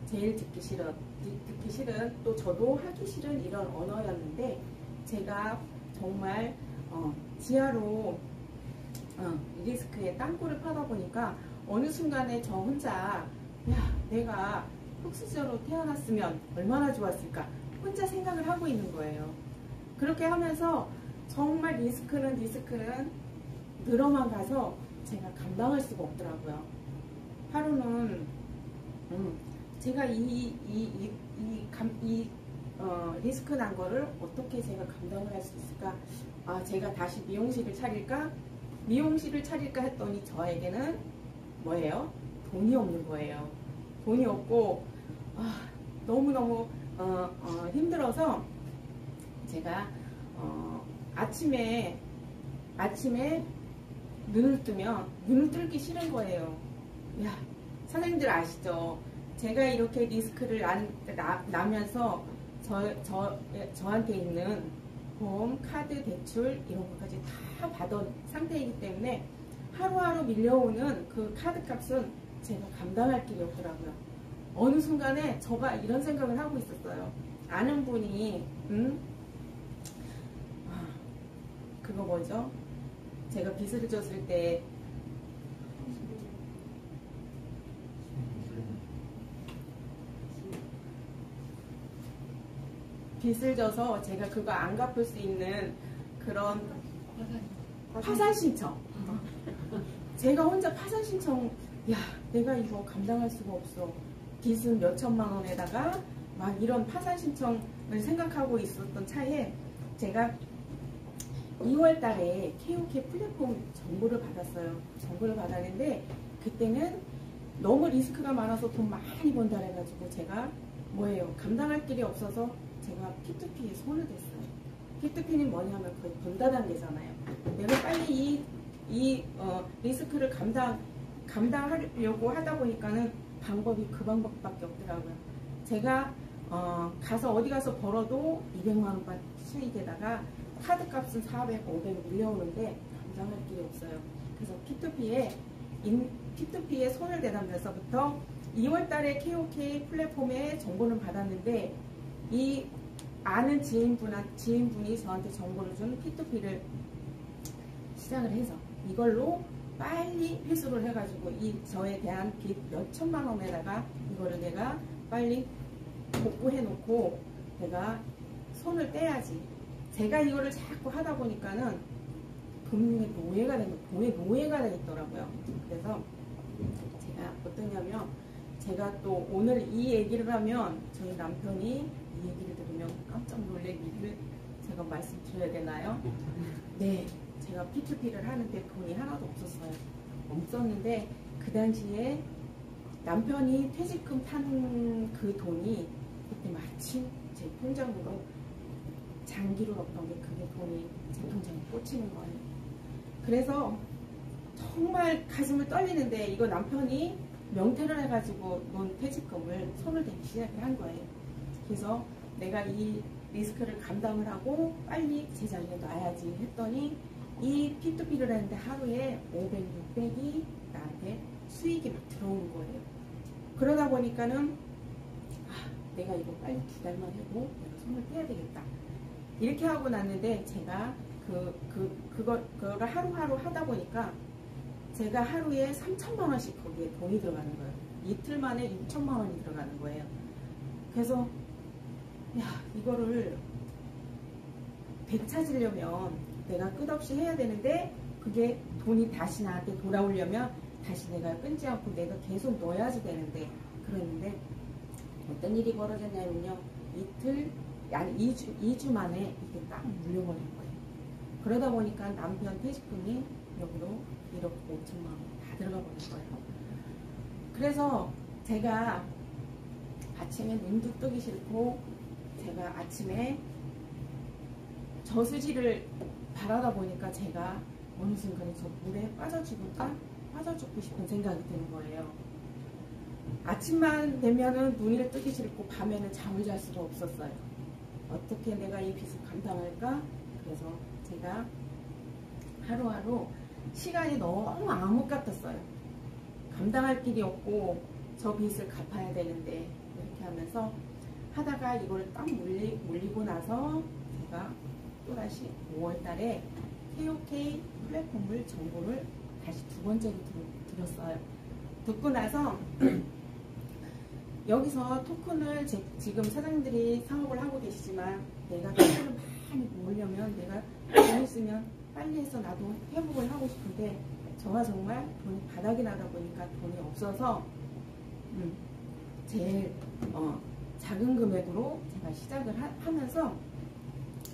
제일 듣기 싫은 또 저도 하기 싫은 이런 언어였는데 제가 정말 지하로 리스크에 땅굴을 파다 보니까 어느 순간에 저 혼자 야 내가 흙수저로 태어났으면 얼마나 좋았을까 혼자 생각을 하고 있는 거예요. 그렇게 하면서 정말 리스크는 늘어만 가서 제가 감당할 수가 없더라고요. 하루는 제가 리스크 난 거를 어떻게 제가 감당을 할 수 있을까? 제가 다시 미용실을 차릴까 했더니 저에게는 뭐예요? 돈이 없는 거예요. 돈이 없고 너무너무 힘들어서 제가 아침에 눈을 뜰기 싫은 거예요. 야, 선생님들 아시죠? 제가 이렇게 리스크를 나면서 저한테 있는 보험, 카드, 대출 이런 것까지 다 받은 상태이기 때문에 하루하루 밀려오는 그 카드 값은 제가 감당할 길이 없더라고요. 어느 순간에 제가 이런 생각을 하고 있었어요. 아는 분이 그거 뭐죠? 제가 빚을 졌을 때 빚을 져서 제가 그거 안 갚을 수 있는 그런 파산 신청. 제가 혼자 파산 신청, 야, 내가 이거 감당할 수가 없어. 빚은 몇 천만 원에다가 막 이런 파산 신청을 생각하고 있었던 차에 제가 2월 달에 KOK 플랫폼 정보를 받았어요. 정보를 받았는데 그때는 너무 리스크가 많아서 돈 많이 번다 해가지고 제가 감당할 길이 없어서 제가 P2P에 손을 댔어요. P2P는 뭐냐면 거의 본다 단계잖아요. 내가 빨리 이 리스크를 감당하려고 하다 보니까는 방법이 그 방법밖에 없더라고요. 제가 가서 어디 가서 벌어도 200만 원만 수익에다가 카드 값은 400, 500 밀려오는데 감당할 길이 없어요. 그래서 P2P에 손을 대면서부터 2월 달에 KOK 플랫폼에 정보는 받았는데 이 아는 지인분이 저한테 정보를 준 P2P를 시작을 해서 이걸로 빨리 회수를 해가지고 저에 대한 빚 몇 천만 원에다가 이거를 내가 빨리 복구해 놓고 내가 손을 떼야지. 제가 이거를 자꾸 하다 보니까는 금융의 노예가 되겠더라고요. 그래서 제가 어떠냐면 제가 또 오늘 이 얘기를 하면 저희 남편이 이 얘기를 들으면 깜짝 놀랄 일을 제가 말씀드려야 되나요? 네, 제가 P2P를 하는데 돈이 하나도 없었는데 그 당시에 남편이 퇴직금 탄 그 돈이 그때 마침 제 통장으로 장기로 넣었던 게 그게 돈이 제 통장에 꽂히는 거예요. 그래서 정말 가슴을 떨리는데 이거 남편이 명태를 해가지고 논 퇴직금을 손을 대기 시작을 한 거예요. 그래서 내가 이 리스크를 감당을 하고 빨리 제 자리에 놔야지 했더니 이 P2P를 했는데 하루에 500, 600이 나한테 수익이 막 들어오는 거예요. 그러다 보니까는 내가 이거 빨리 2달만 하고 내가 손을 떼야 되겠다. 이렇게 하고 났는데 제가 그거를 하루하루 하다 보니까 제가 하루에 3천만 원씩 거기에 돈이 들어가는 거예요. 이틀 만에 6천만 원이 들어가는 거예요. 그래서 야, 이거를 되찾으려면 내가 끝없이 해야 되는데 그게 돈이 다시 나한테 돌아오려면 다시 내가 끊지 않고 내가 계속 넣어야지 되는데, 그랬는데 어떤 일이 벌어졌냐면요, 이틀 아니 2주 만에 이게 딱 물려버린 거예요. 그러다 보니까 남편 퇴직금이 여기로 1억 5천만 원 다 들어가 버린 거예요. 그래서 제가 아침에 눈도 뜨기 싫고, 제가 아침에 저수지를 바라다 보니까 제가 어느 순간에 저 물에 빠져 죽고 싶은 생각이 드는 거예요. 아침만 되면은 눈을 뜨기 싫고 밤에는 잠을 잘 수가 없었어요. 어떻게 내가 이 빚을 감당할까? 그래서 제가 하루하루 시간이 너무 암흑 같았어요. 감당할 길이 없고 저 빚을 갚아야 되는데, 이렇게 하면서 하다가 이걸 딱 물리고 나서 제가 또다시 5월 달에 KOK 플랫폼을 정보를 다시 두 번째로 들었어요. 듣고 나서 여기서 토큰을 지금 사장님들이 사업을 하고 계시지만, 내가 토큰을 많이 모으려면 내가 돈 있으면 빨리 해서 나도 회복을 하고 싶은데, 저가 정말 돈이 바닥이 나다 보니까 돈이 없어서 제일 작은 금액으로 제가 시작을 하면서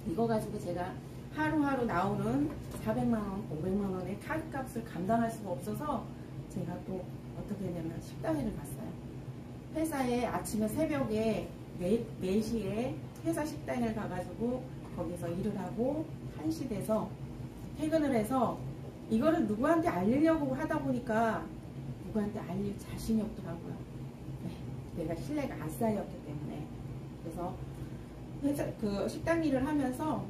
이거 가지고 제가 하루하루 나오는 400만원, 500만원의 카드값을 감당할 수가 없어서 제가 또 어떻게 했냐면 식당에를 갔어요. 회사에 아침에 새벽에 4시에 회사 식당을 가가지고 거기서 일을 하고 1시 돼서 퇴근을 해서 이거를 누구한테 알리려고 하다 보니까 누구한테 알릴 자신이 없더라고요. 네, 내가 신뢰가 안 쌓였기 때문에. 그래서 회사 그 식당 일을 하면서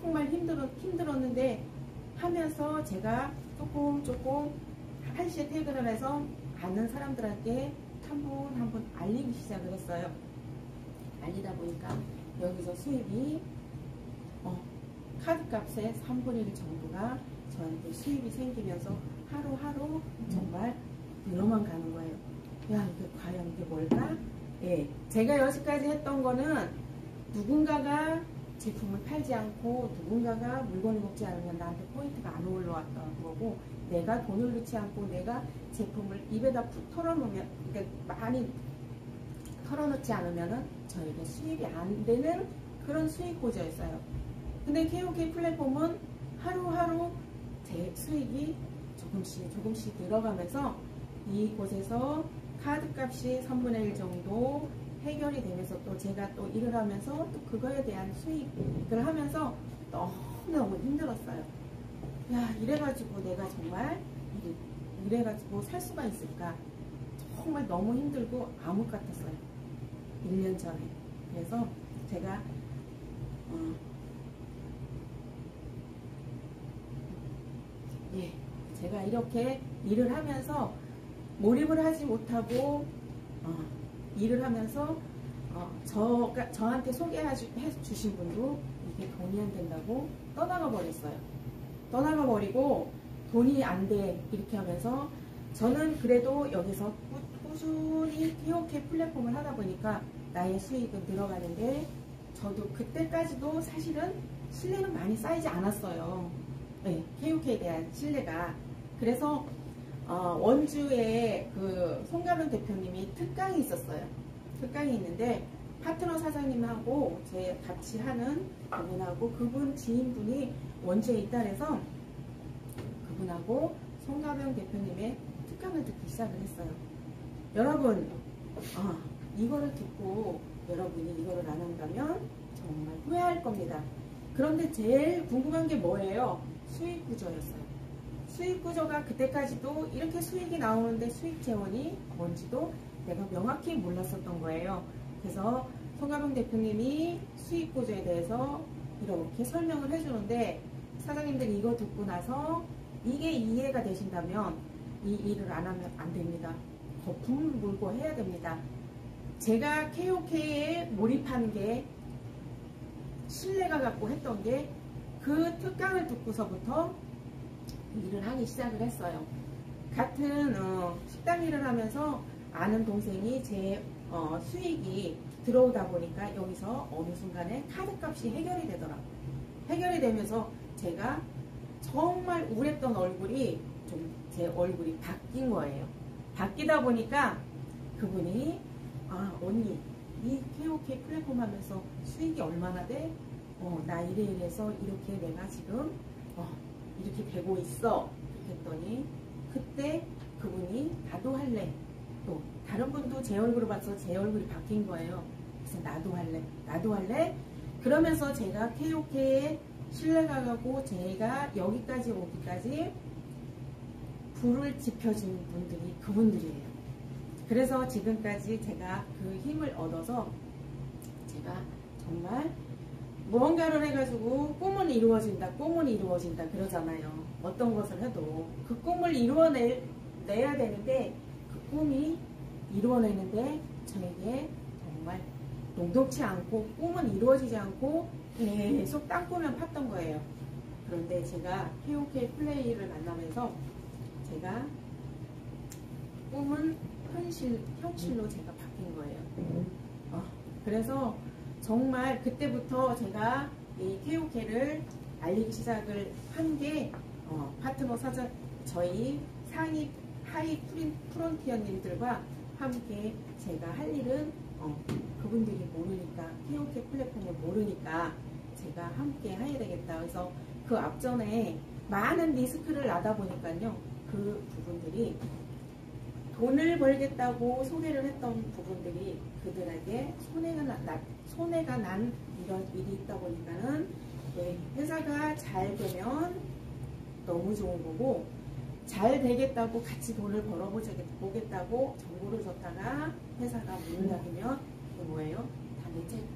정말 힘들었는데, 하면서 제가 조금 1시에 퇴근을 해서 아는 사람들한테 한 분 알리기 시작을 했어요. 알리다 보니까 여기서 수입이 카드값의 3분의 1 정도가 저한테 수입이 생기면서 하루하루 정말 늘어만 가는 거예요. 야, 이게 과연 이게 뭘까? 예, 제가 여기까지 했던 거는 누군가가 제품을 팔지 않고 누군가가 물건을 먹지 않으면 나한테 포인트가 안 올라왔던 거고, 내가 돈을 넣지 않고 내가 제품을 입에다 푹 털어놓으면, 그러니까 많이 털어놓지 않으면은 저에게 수입이 안 되는 그런 수익 구조였어요. 근데 KOK 플랫폼은 하루하루 제 수익이 조금씩 늘어가면서 이곳에서 카드값이 3분의 1 정도 해결이 되면서, 또 제가 또 일을 하면서 또 그거에 대한 수익을 하면서 너무너무 힘들었어요. 야, 이래가지고 내가 정말 이래가지고 살 수가 있을까? 정말 너무 힘들고 암흑 같았어요. 1년 전에. 그래서 제가 제가 이렇게 일을 하면서 몰입을 하지 못하고 일을 하면서 저한테 소개해 주신 분도 이게 돈이 안 된다고 떠나가 버렸어요. 떠나가 버리고 돈이 안 돼 이렇게 하면서, 저는 그래도 여기서 꾸준히 KOK 플랫폼을 하다 보니까 나의 수익은 늘어가는데, 저도 그때까지도 사실은 신뢰는 많이 쌓이지 않았어요. 네, KOK에 대한 신뢰가. 그래서 원주에 그 송가명 대표님이 특강이 있었어요. 특강이 있는데 파트너 사장님하고 제 같이 하는 그분하고 그분 지인분이 원주에 있다 해서 그분하고 송가명 대표님의 특강을 듣기 시작을 했어요. 여러분, 이거를 듣고 여러분이 이거를 안 한다면 정말 후회할 겁니다. 그런데 제일 궁금한 게 뭐예요? 수익 구조였어요. 수익 구조가 그때까지도 이렇게 수익이 나오는데 수익 재원이 뭔지도 내가 명확히 몰랐었던 거예요. 그래서 송가명 대표님이 수익 구조에 대해서 이렇게 설명을 해주는데, 사장님들이 이거 듣고 나서 이게 이해가 되신다면 이 일을 안 하면 안 됩니다. 거품을 물고 해야 됩니다. 제가 KOK에 몰입한 게, 신뢰가 갖고 했던 게 그 특강을 듣고서부터 일을 하기 시작을 했어요. 같은 식당 일을 하면서 아는 동생이 제 수익이 들어오다 보니까 여기서 어느 순간에 카드값이 해결이 되더라고요. 해결이 되면서 제가 정말 우울했던 얼굴이 좀 제 얼굴이 바뀐 거예요. 바뀌다 보니까 그분이 아 언니 이 KOK 플랫폼 하면서 수익이 얼마나 돼? 나 이래서 이렇게 내가 지금 이렇게 되고 있어. 했더니 그때 그분이 나도 할래. 또 다른 분도 제 얼굴을 봐서 제 얼굴이 바뀐 거예요. 그래서 나도 할래. 나도 할래. 그러면서 제가 KOK에 신뢰가 가고 제가 여기까지 오기까지 불을 지펴준 분들이 그분들이에요. 그래서 지금까지 제가 그 힘을 얻어서 제가 정말 무언가를 해가지고 꿈은 이루어진다, 꿈은 이루어진다 그러잖아요. 어떤 것을 해도 그 꿈을 이루어내야 되는데 그 꿈이 이루어내는데 저에게 정말 녹록치 않고 꿈은 이루어지지 않고 계속 땅굴만 팠던 거예요. 그런데 제가 KOK 플레이를 만나면서 제가 꿈은 현실로 제가 바뀐 거예요. 그래서 정말 그때부터 제가 이 KOK를 알리기 시작을 한 게 파트너 사장 저희 하이 프론티어님들과 함께 제가 할 일은 그분들이 모르니까 KOK 플랫폼을 모르니까 제가 함께 해야 되겠다. 그래서 그 앞전에 많은 리스크를 나다 보니까요. 그 부분들이 돈을 벌겠다고 소개를 했던 부분들이 그들에게 손해가 난 이런 일이 있다 보니까는 회사가 잘 되면 너무 좋은 거고 잘 되겠다고 같이 돈을 벌어보겠다고 정보를 줬다가 회사가 문을 닫으면 그게 뭐예요? 다 내 책임이야.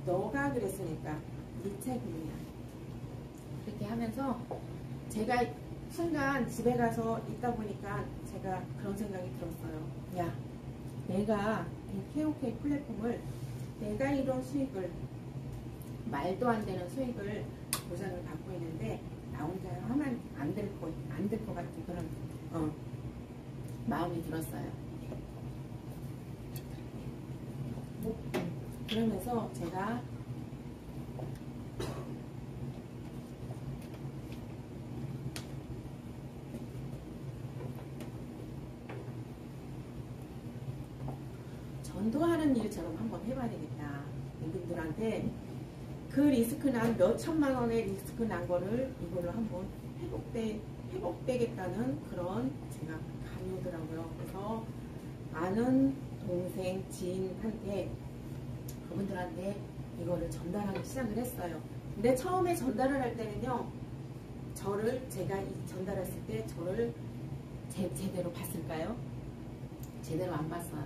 너가 그랬으니까 네 책임이야. 그렇게 하면서 제가 순간 집에 가서 있다 보니까 제가 그런 생각이 들었어요. 야, 내가 이 KOK 플랫폼을 내가 이런 수익을 말도 안 되는 수익을 보장을 받고 있는데 나 혼자 하면 안 될 것 같은 그런 마음이 들었어요. 그러면서 제가 전도하는 일처럼 한번 해봐야 되겠다. 이분들한테 그 리스크 난 몇 천만 원의 리스크 난 거를 이걸로 한번 회복되겠다는 그런 제가 감이 오더라고요. 그래서 아는 동생, 지인한테 그분들한테 이거를 전달하기 시작을 했어요. 근데 처음에 전달을 할 때는요. 제가 전달했을 때 저를 제대로 봤을까요? 제대로 안 봤어요.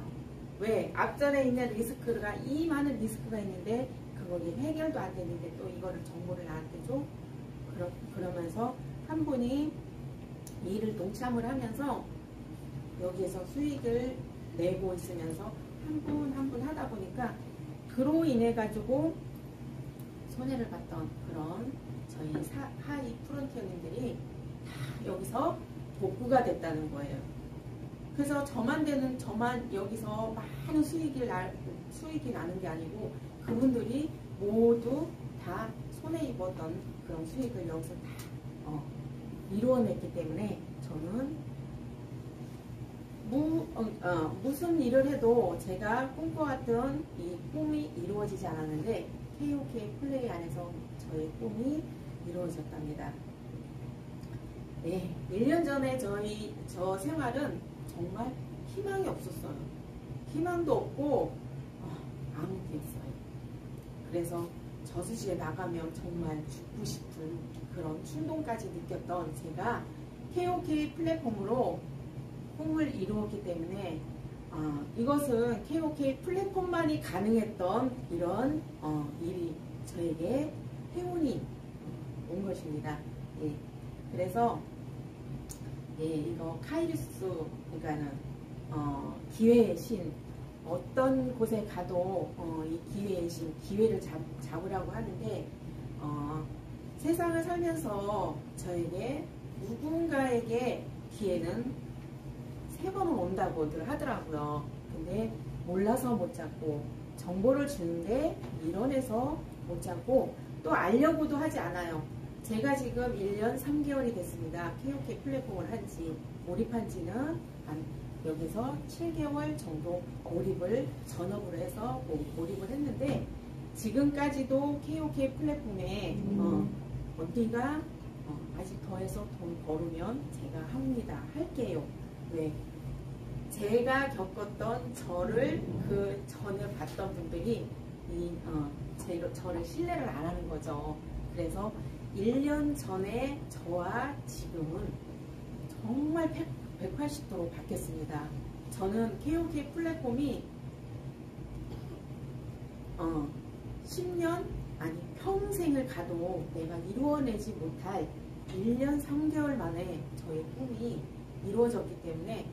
왜? 앞전에 있는 리스크가 이 많은 리스크가 있는데 그거기 해결도 안 됐는데 또 이거를 정보를 나한테 줘? 그러면서 한 분이 일을 동참을 하면서 여기에서 수익을 내고 있으면서 한 분 하다 보니까 그로 인해 가지고 손해를 봤던 그런 저희 하이 프론티어님들이 다 여기서 복구가 됐다는 거예요. 그래서 저만 여기서 많은 수익이 나는 게 아니고 그분들이 모두 다 손해 입었던 그런 수익을 여기서 다 이루어냈기 때문에 저는 무슨 일을 해도 제가 꿈꿔왔던 이 꿈이 이루어지지 않았는데 KOK 플레이 안에서 저의 꿈이 이루어졌답니다. 네, 1년 전에 저 생활은 정말 희망이 없었어요. 희망도 없고 아무것도 없어요. 그래서 저수지에 나가면 정말 죽고 싶은 그런 충동까지 느꼈던 제가 KOK 플랫폼으로 꿈을 이루었기 때문에 이것은 KOK 플랫폼만이 가능했던 이런 일이 저에게 행운이 온 것입니다. 예. 그래서 이거 카이루스 그러니까는 기회의 신 어떤 곳에 가도 이 기회의 신 기회를 잡으라고 하는데 세상을 살면서 저에게 누군가에게 기회는 3번은 온다고들 하더라고요. 근데 몰라서 못 잡고 정보를 주는데 밀어내서 못 잡고 또 알려고도 하지 않아요. 제가 지금 1년 3개월이 됐습니다. KOK 플랫폼을 한지 몰입한 지는 여기서 7개월 정도 몰입을 전업으로 해서 몰입을 했는데 지금까지도 KOK 플랫폼에 언니가 아직 더해서 돈 벌으면 제가 합니다. 할게요. 왜? 제가 겪었던 저를 그 전에 봤던 분들이 저를 신뢰를 안 하는 거죠. 그래서 1년 전에 저와 지금은 정말 180도로 바뀌었습니다. 저는 KOK 플랫폼이 10년 아니 평생을 가도 내가 이루어내지 못할 1년 3개월 만에 저의 꿈이 이루어졌기 때문에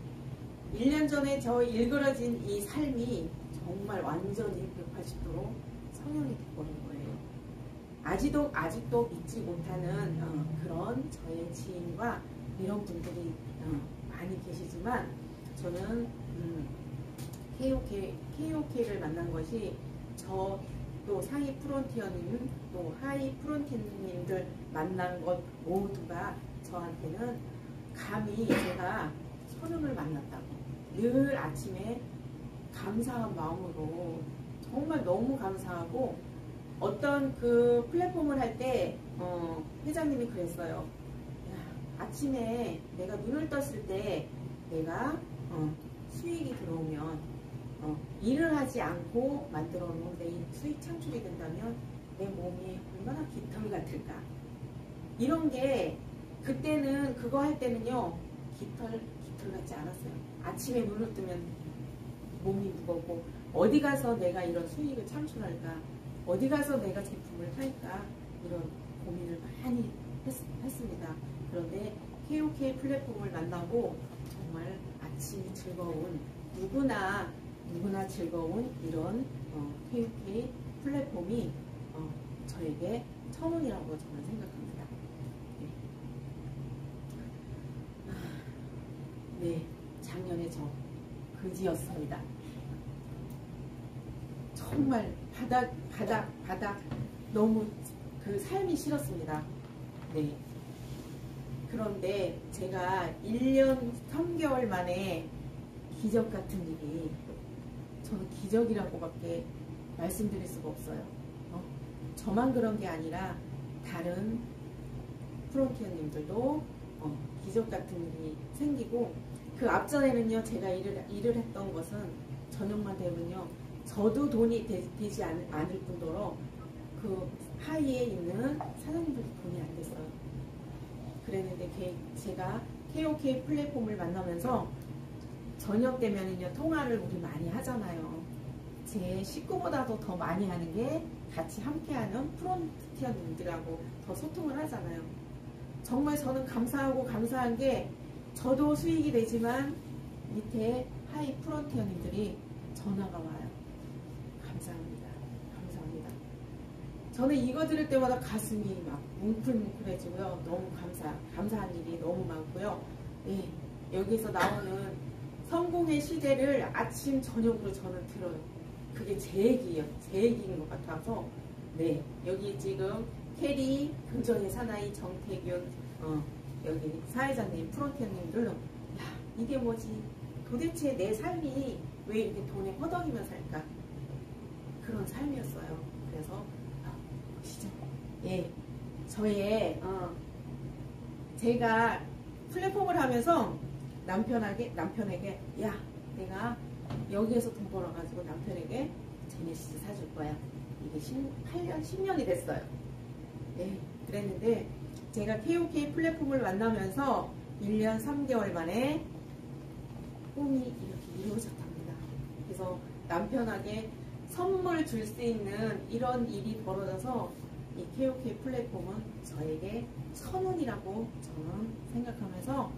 1년 전에 저 일그러진 이 삶이 정말 완전히 180도로 성형이 돼버린 거예요. 아직도 믿지 못하는 그런 저의 지인과 이런 분들이 많이 계시지만 저는 KOK를 만난 것이 저 또 상위 프론티어님 또 하위 프론티어님들 만난 것 모두가 저한테는 감히 제가 선운을 만났다고 늘 아침에 감사한 마음으로 정말 너무 감사하고 어떤 그 플랫폼을 할 때 회장님이 그랬어요. 야, 아침에 내가 눈을 떴을 때 내가 수익이 들어오면 일을 하지 않고 만들어 놓은 내 수익 창출이 된다면 내 몸이 얼마나 깃털 같을까. 이런 게 그때는 그거 할 때는요 깃털 같지 않았어요. 아침에 눈을 뜨면 몸이 무겁고 어디 가서 내가 이런 수익을 창출할까, 어디 가서 내가 제품을 팔까 이런 고민을 많이 했습니다. 그런데 KOK 플랫폼을 만나고 정말 아침이 즐거운 누구나 즐거운 이런 KOK 플랫폼이 저에게 천운이라고 저는 생각합니다. 네, 작년에 저 그지였습니다. 정말 바닥 너무 그 삶이 싫었습니다. 네. 그런데 제가 1년 3개월 만에 기적 같은 일이, 저는 기적이라고밖에 말씀드릴 수가 없어요. 저만 그런 게 아니라 다른 프론티어님들도 기적 같은 일이 생기고, 그 앞전에는요 제가 일을 했던 것은 저녁만 되면요 저도 돈이 되지 않을 뿐더러 그 하위에 있는 사장님들도 돈이 안 됐어요. 그랬는데 제가 KOK 플랫폼을 만나면서 저녁 되면은요 통화를 우리 많이 하잖아요. 제 식구보다도 더 많이 하는 게 같이 함께하는 프론티어님들하고 더 소통을 하잖아요. 정말 저는 감사한 게 저도 수익이 되지만 밑에 하이 프론티어님들이 전화가 와요. 감사합니다. 저는 이거 들을 때마다 가슴이 막 뭉클뭉클해지고요. 너무 감사한 일이 너무 많고요. 네, 여기서 나오는 성공의 시대를 아침 저녁으로 저는 들어요. 그게 제 얘기인 것 같아서, 네, 여기 지금 캐리, 금정의 사나이, 정태균, 여기 사회자님, 프론티어님들, 야, 이게 뭐지? 도대체 내 삶이 왜 이렇게 돈에 허덕이며 살까? 그런 삶이었어요. 그래서 보시죠. 예, 저의 제가 플랫폼을 하면서 남편에게 야, 내가 여기에서 돈 벌어가지고 남편에게 제네시스 사줄 거야. 이게 10년이 됐어요. 네, 그랬는데 제가 KOK 플랫폼을 만나면서 1년 3개월 만에 꿈이 이렇게 이루어졌답니다. 그래서 남편에게 선물 줄 수 있는 이런 일이 벌어져서 이 KOK 플랫폼은 저에게 천운이라고 저는 생각하면서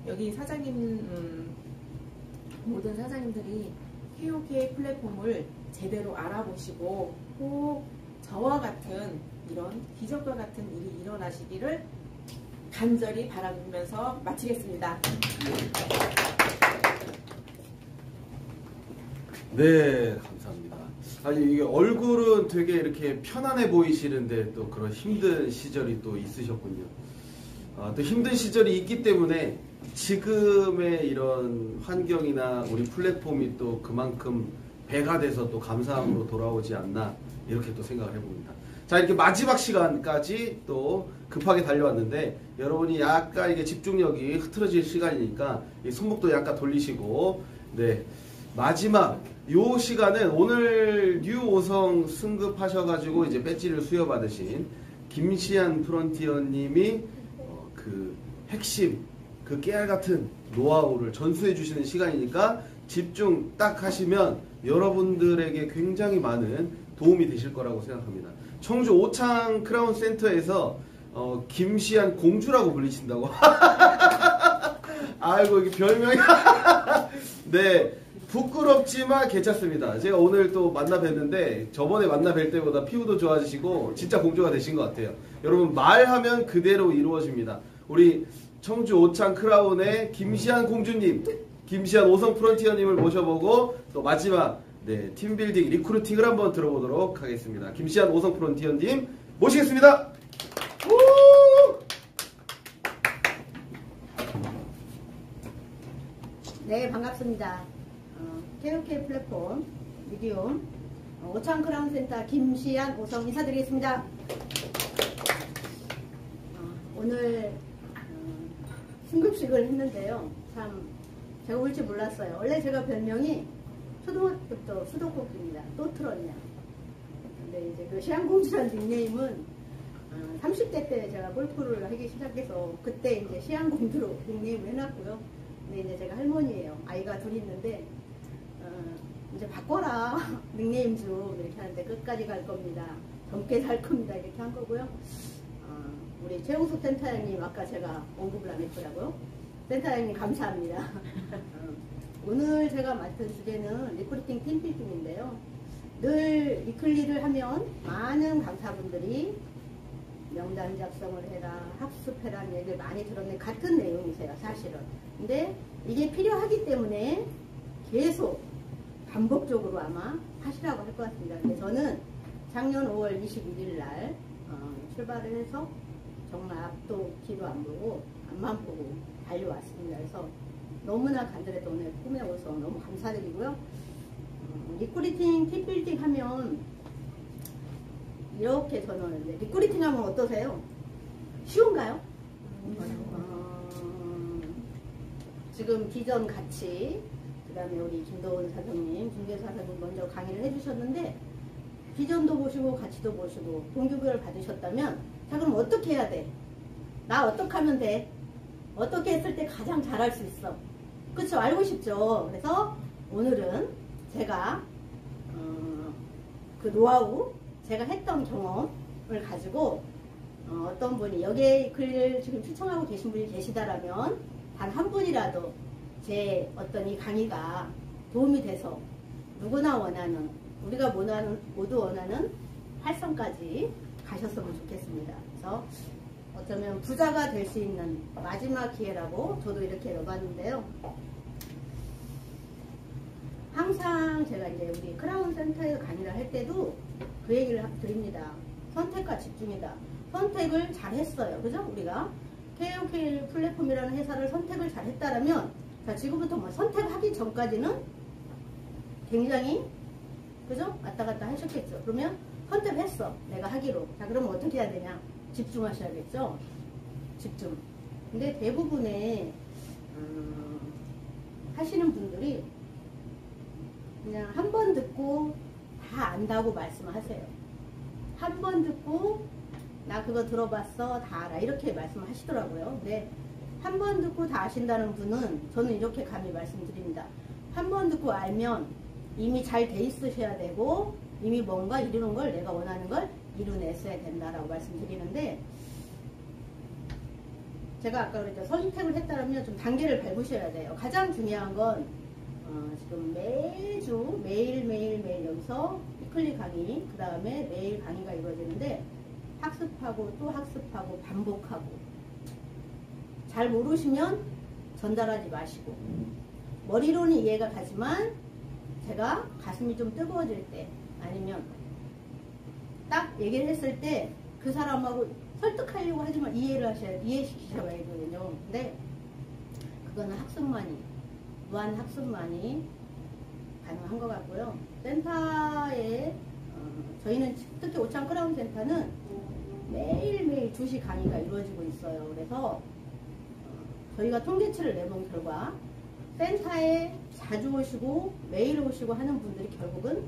여기 사장님, 모든 사장님들이 KOK 플랫폼을 제대로 알아보시고 꼭 저와 같은 이런 기적과 같은 일이 일어나시기를 간절히 바라면서 마치겠습니다. 네, 감사합니다. 아니, 이게 얼굴은 되게 이렇게 편안해 보이시는데 또 그런 힘든 시절이 또 있으셨군요. 또 힘든 시절이 있기 때문에 지금의 이런 환경이나 우리 플랫폼이 또 그만큼 배가 돼서 또 감사함으로 돌아오지 않나 이렇게 또 생각을 해봅니다. 자, 이렇게 마지막 시간까지 또 급하게 달려왔는데 여러분이 약간 이게 집중력이 흐트러질 시간이니까 이 손목도 약간 돌리시고, 네, 마지막 요 시간은 오늘 뉴 5성 승급하셔가지고 이제 배지를 수여받으신 김시안 프론티어님이 그 핵심 그 깨알 같은 노하우를 전수해 주시는 시간이니까 집중 딱 하시면 여러분들에게 굉장히 많은 도움이 되실 거라고 생각합니다. 청주 오창 크라운 센터에서 김시안 공주라고 불리신다고. 아이고, 이게 별명이. 네, 부끄럽지만 괜찮습니다. 제가 오늘 또 만나 뵀는데 저번에 만나 뵐 때보다 피부도 좋아지시고 진짜 공주가 되신 것 같아요. 여러분, 말하면 그대로 이루어집니다. 우리 청주 오창 크라운의 김시안 공주님, 김시안 5성 프론티어님을 모셔보고 또 마지막, 네, 팀빌딩 리크루팅을 한번 들어보도록 하겠습니다. 김시안 5성 프론티어님 모시겠습니다. 네, 반갑습니다. KOK 플랫폼 미디움 오창 크라운 센터 김시안 5성 인사드리겠습니다. 오늘 승급식을 했는데요. 참 제가 올 줄 몰랐어요. 원래 제가 별명이 초등학교 때부터 수도꼭지입니다. 또 틀었냐. 근데 이제 그 시안공주라는 닉네임은 30대 때 제가 골프를 하기 시작해서 그때 이제 시안공주로 닉네임을 해놨고요. 근데 이제 제가 할머니예요. 아이가 둘 있는데 이제 바꿔라 닉네임 좀 이렇게 하는데 끝까지 갈 겁니다. 젊게 살 겁니다. 이렇게 한 거고요. 우리 최용숙 센터장님 아까 제가 언급을 안 했더라고요. 센터장님 감사합니다. 오늘 제가 맡은 주제는 리크루팅 팀빌딩인데요. 늘 리클리를 하면 많은 강사분들이 명단 작성을 해라, 학습해라는 얘기를 많이 들었는데 같은 내용이세요, 사실은. 근데 이게 필요하기 때문에 계속 반복적으로 아마 하시라고 할 것 같습니다. 근데 저는 작년 5월 21일 날 출발을 해서 정말 앞도 뒤도 안 보고 앞만 보고 달려왔습니다. 그래서 너무나 간절했던 오늘 꿈에 오서 너무 감사드리고요. 리크루팅 팀빌딩 하면 이렇게 저는 리크루팅 하면 어떠세요? 쉬운가요? 지금 비전 같이 그 다음에 우리 김도훈 사장님, 김대 사장님 먼저 강의를 해주셨는데 비전도 보시고 가치도 보시고 동기부여를 받으셨다면 자, 그럼 어떻게 해야 돼? 나 어떻게 하면 돼? 어떻게 했을 때 가장 잘할 수 있어? 그쵸? 알고 싶죠? 그래서 오늘은 제가 그 노하우, 제가 했던 경험을 가지고 어떤 분이 여기에 글을 지금 추천하고 계신 분이 계시다라면 단 한 분이라도 제 어떤 이 강의가 도움이 돼서 누구나 원하는, 우리가 모두 원하는 활성까지 가셨으면 좋겠습니다. 그래서 어쩌면 부자가 될 수 있는 마지막 기회라고 저도 이렇게 넣어봤는데요. 항상 제가 이제 우리 크라운 센터에서 강의를 할 때도 그 얘기를 드립니다. 선택과 집중이다. 선택을 잘 했어요. 그죠? 우리가 KOK 플랫폼이라는 회사를 선택을 잘 했다라면, 자, 지금부터 뭐 선택하기 전까지는 굉장히, 그죠? 왔다 갔다 하셨겠죠. 그러면 선택했어. 내가 하기로. 자, 그러면 어떻게 해야 되냐? 집중하셔야겠죠? 집중. 근데 대부분의, 하시는 분들이 그냥 한 번 듣고 다 안다고 말씀하세요. 한 번 듣고 나 그거 들어봤어, 다 알아, 이렇게 말씀하시더라고요. 근데 한 번 듣고 다 아신다는 분은 저는 이렇게 감히 말씀드립니다. 한 번 듣고 알면 이미 잘 돼 있으셔야 되고 이미 뭔가 이루는 걸, 내가 원하는 걸 이루냈어야 된다라고 말씀드리는데, 제가 아까 그랬죠. 선택을 했다면 좀 단계를 밟으셔야 돼요. 가장 중요한 건 지금 매주 매일 여기서 위클리 강의, 그 다음에 매일 강의가 이루어지는데 학습하고 또 학습하고 반복하고, 잘 모르시면 전달하지 마시고, 머리로는 이해가 가지만 제가 가슴이 좀 뜨거워질 때 아니면 딱 얘기를 했을 때 그 사람하고 설득하려고 하지만 이해시키셔야 되거든요. 근데 그거는 학습만이, 무한 학습만이 가능한 것 같고요. 센터에 저희는 특히 오창 크라운 센터는 매일매일 2시 강의가 이루어지고 있어요. 그래서 저희가 통계치를 내본 결과 센터에 자주 오시고 매일 오시고 하는 분들이 결국은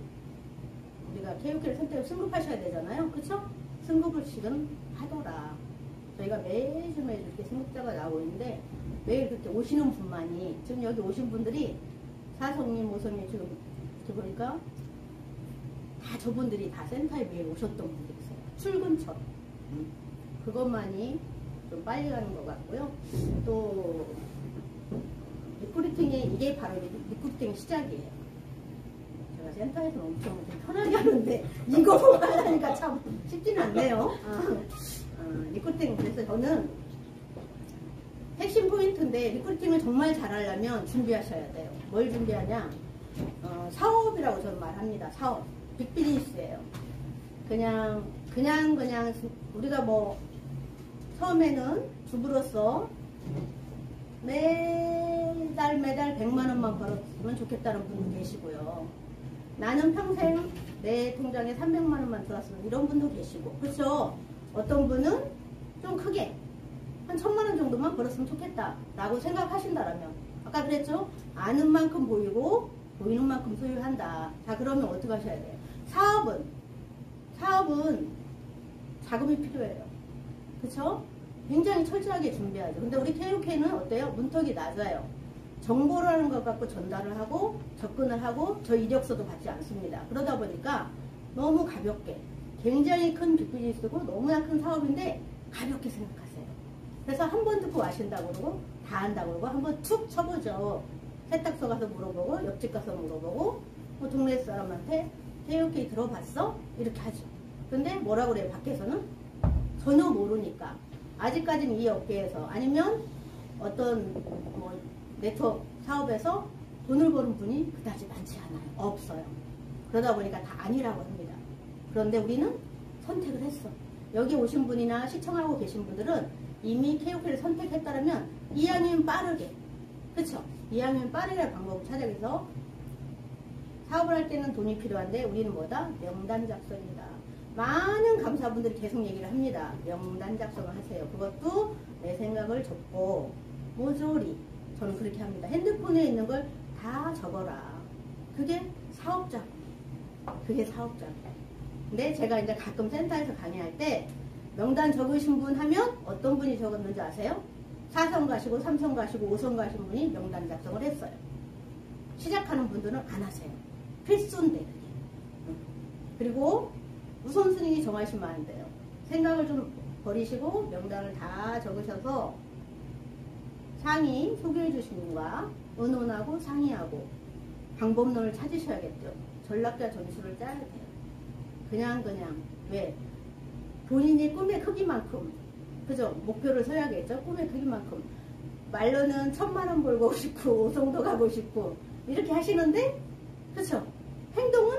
우리가 KOK를 선택을 승급하셔야 되잖아요. 그쵸? 승급을 지금 하더라. 저희가 매주 이렇게 승급자가 나오고 있는데 매일 그렇게 오시는 분만이 지금 여기 오신 분들이 사성님, 오성님 지금 이렇게 보니까 다 저분들이 다 센터에 매일 오셨던 분들이세요. 출근처럼. 그것만이 좀 빨리 가는 것 같고요. 또 리크루팅이 이게 바로 리크루팅 시작이에요. 제가 센터에서 엄청 편하게 하는데 이거 하려니까 참 쉽지는 않네요. 리크루팅 그래서 저는 핵심 포인트인데 리크루팅을 정말 잘하려면 준비하셔야 돼요. 뭘 준비하냐? 사업이라고 저는 말합니다. 사업. 빅비즈니스예요. 그냥 우리가 뭐 처음에는 주부로서 매달 100만 원만 벌었으면 좋겠다는 분도 계시고요. 나는 평생 내 통장에 300만 원만 들어왔으면 이런 분도 계시고, 그렇죠? 어떤 분은 좀 크게 한 1000만 원 정도만 벌었으면 좋겠다라고 생각하신다라면, 아까 그랬죠? 아는 만큼 보이고 보이는 만큼 소유한다. 자, 그러면 어떻게 하셔야 돼요? 사업은 자금이 필요해요. 그쵸? 굉장히 철저하게 준비하죠. 근데 우리 KOK는 어때요? 문턱이 낮아요. 정보라는 것 갖고 전달을 하고 접근을 하고 저 이력서도 받지 않습니다. 그러다 보니까 너무 가볍게, 굉장히 큰 빅비즈니스고 너무나 큰 사업인데 가볍게 생각하세요. 그래서 한 번 듣고 아신다고 그러고 다 한다고 그러고 한번 툭 쳐보죠. 세탁소 가서 물어보고 옆집 가서 물어보고 뭐 동네 사람한테 KOK 들어봤어? 이렇게 하죠. 근데 뭐라고 그래요? 밖에서는 전혀 모르니까 아직까지는 이 업계에서 아니면 어떤 뭐 네트워크 사업에서 돈을 버는 분이 그다지 많지 않아요. 없어요. 그러다 보니까 다 아니라고 합니다. 그런데 우리는 선택을 했어. 여기 오신 분이나 시청하고 계신 분들은 이미 KOK를 선택했다면 이왕이면 빠르게, 그쵸? 이왕이면 빠르게 방법을 찾아서 사업을 할 때는 돈이 필요한데 우리는 뭐다? 명단 작성이다. 많은 감사분들이 계속 얘기를 합니다. 명단 작성을 하세요. 그것도 내 생각을 적고 모조리 저는 그렇게 합니다. 핸드폰에 있는 걸 다 적어라. 그게 사업자. 그게 사업자. 근데 제가 이제 가끔 센터에서 강의할 때 명단 적으신 분 하면 어떤 분이 적었는지 아세요? 4선 가시고 3선 가시고 5선 가신 분이 명단 작성을 했어요. 시작하는 분들은 안 하세요. 필수인데. 그리고 우선순위 정하시면 안 돼요. 생각을 좀 버리시고 명단을 다 적으셔서 상의 소개해 주신 분과 의논하고 상의하고 방법론을 찾으셔야겠죠. 전략과 전술을 짜야 돼요. 그냥 왜? 본인이 꿈의 크기만큼, 그죠? 목표를 서야겠죠. 꿈의 크기만큼. 말로는 1000만 원 벌고 싶고 오송도 가고 싶고 이렇게 하시는데, 그쵸? 행동은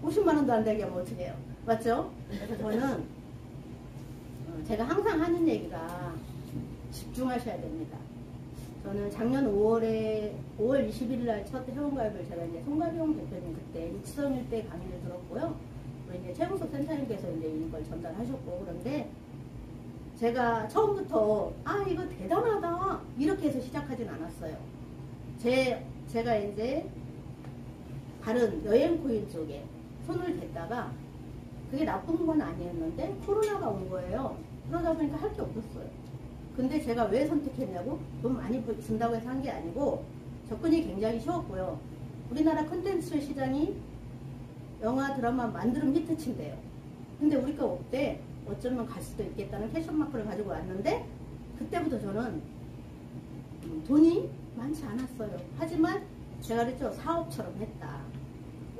50만 원도 안 되게 하면 어떻게 해요? 맞죠? 그래서 저는 제가 항상 하는 얘기가 집중하셔야 됩니다. 저는 작년 5월 21일 날 첫 회원가입을 제가 이제 송가병 대표님 그때 육성일 때 강의를 들었고요. 우리 이제 최용석 센터님께서 이제 이걸 전달하셨고, 그런데 제가 처음부터 이거 대단하다 이렇게 해서 시작하진 않았어요. 제가 이제 다른 여행 코인 쪽에 손을 댔다가 그게 나쁜 건 아니었는데 코로나가 온 거예요. 그러다 보니까 할 게 없었어요. 근데 제가 왜 선택했냐고? 돈 많이 준다고 해서 한 게 아니고 접근이 굉장히 쉬웠고요. 우리나라 콘텐츠 시장이 영화 드라마 만들면 히트친대요. 근데 우리가 없대. 어쩌면 갈 수도 있겠다는 캐션마크를 가지고 왔는데 그때부터 저는 돈이 많지 않았어요. 하지만 제가 그랬죠. 사업처럼 했다.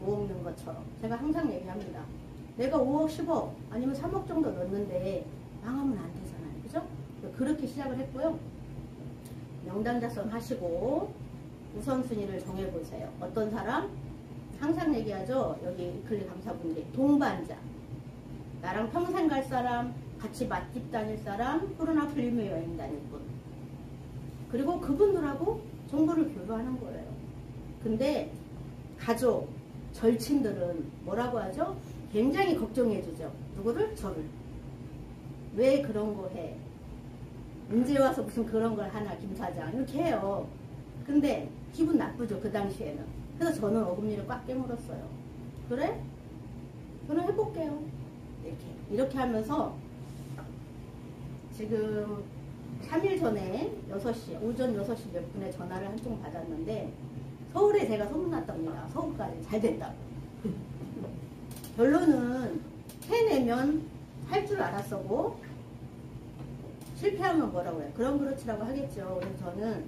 5억 넣은 것처럼. 제가 항상 얘기합니다. 내가 5억, 10억 아니면 3억 정도 넣었는데 망하면 안 되잖아요. 그죠? 그렇게 시작을 했고요. 명단 작성하시고 우선순위를 정해보세요. 어떤 사람? 항상 얘기하죠. 여기 이클리 강사분들이 동반자. 나랑 평생 갈 사람, 같이 맛집 다닐 사람, 코로나 풀리면 여행 다닐 분. 그리고 그분들하고 정보를 교류하는 거예요. 근데 가족, 절친들은 뭐라고 하죠? 굉장히 걱정해주죠. 누구를? 저를. 왜 그런 거 해? 언제 와서 무슨 그런 걸 하나, 김 사장. 이렇게 해요. 근데 기분 나쁘죠, 그 당시에는. 그래서 저는 어금니를 꽉 깨물었어요. 그래? 저는 해볼게요. 이렇게 하면서 지금 3일 전에 6시, 오전 6시 몇 분에 전화를 한 통 받았는데 서울에 제가 소문났답니다. 서울까지 잘 됐다고. 결론은 해내면 할 줄 알았어고 실패하면 뭐라고 해요? 그럼 그렇지라고 하겠죠. 그래서 저는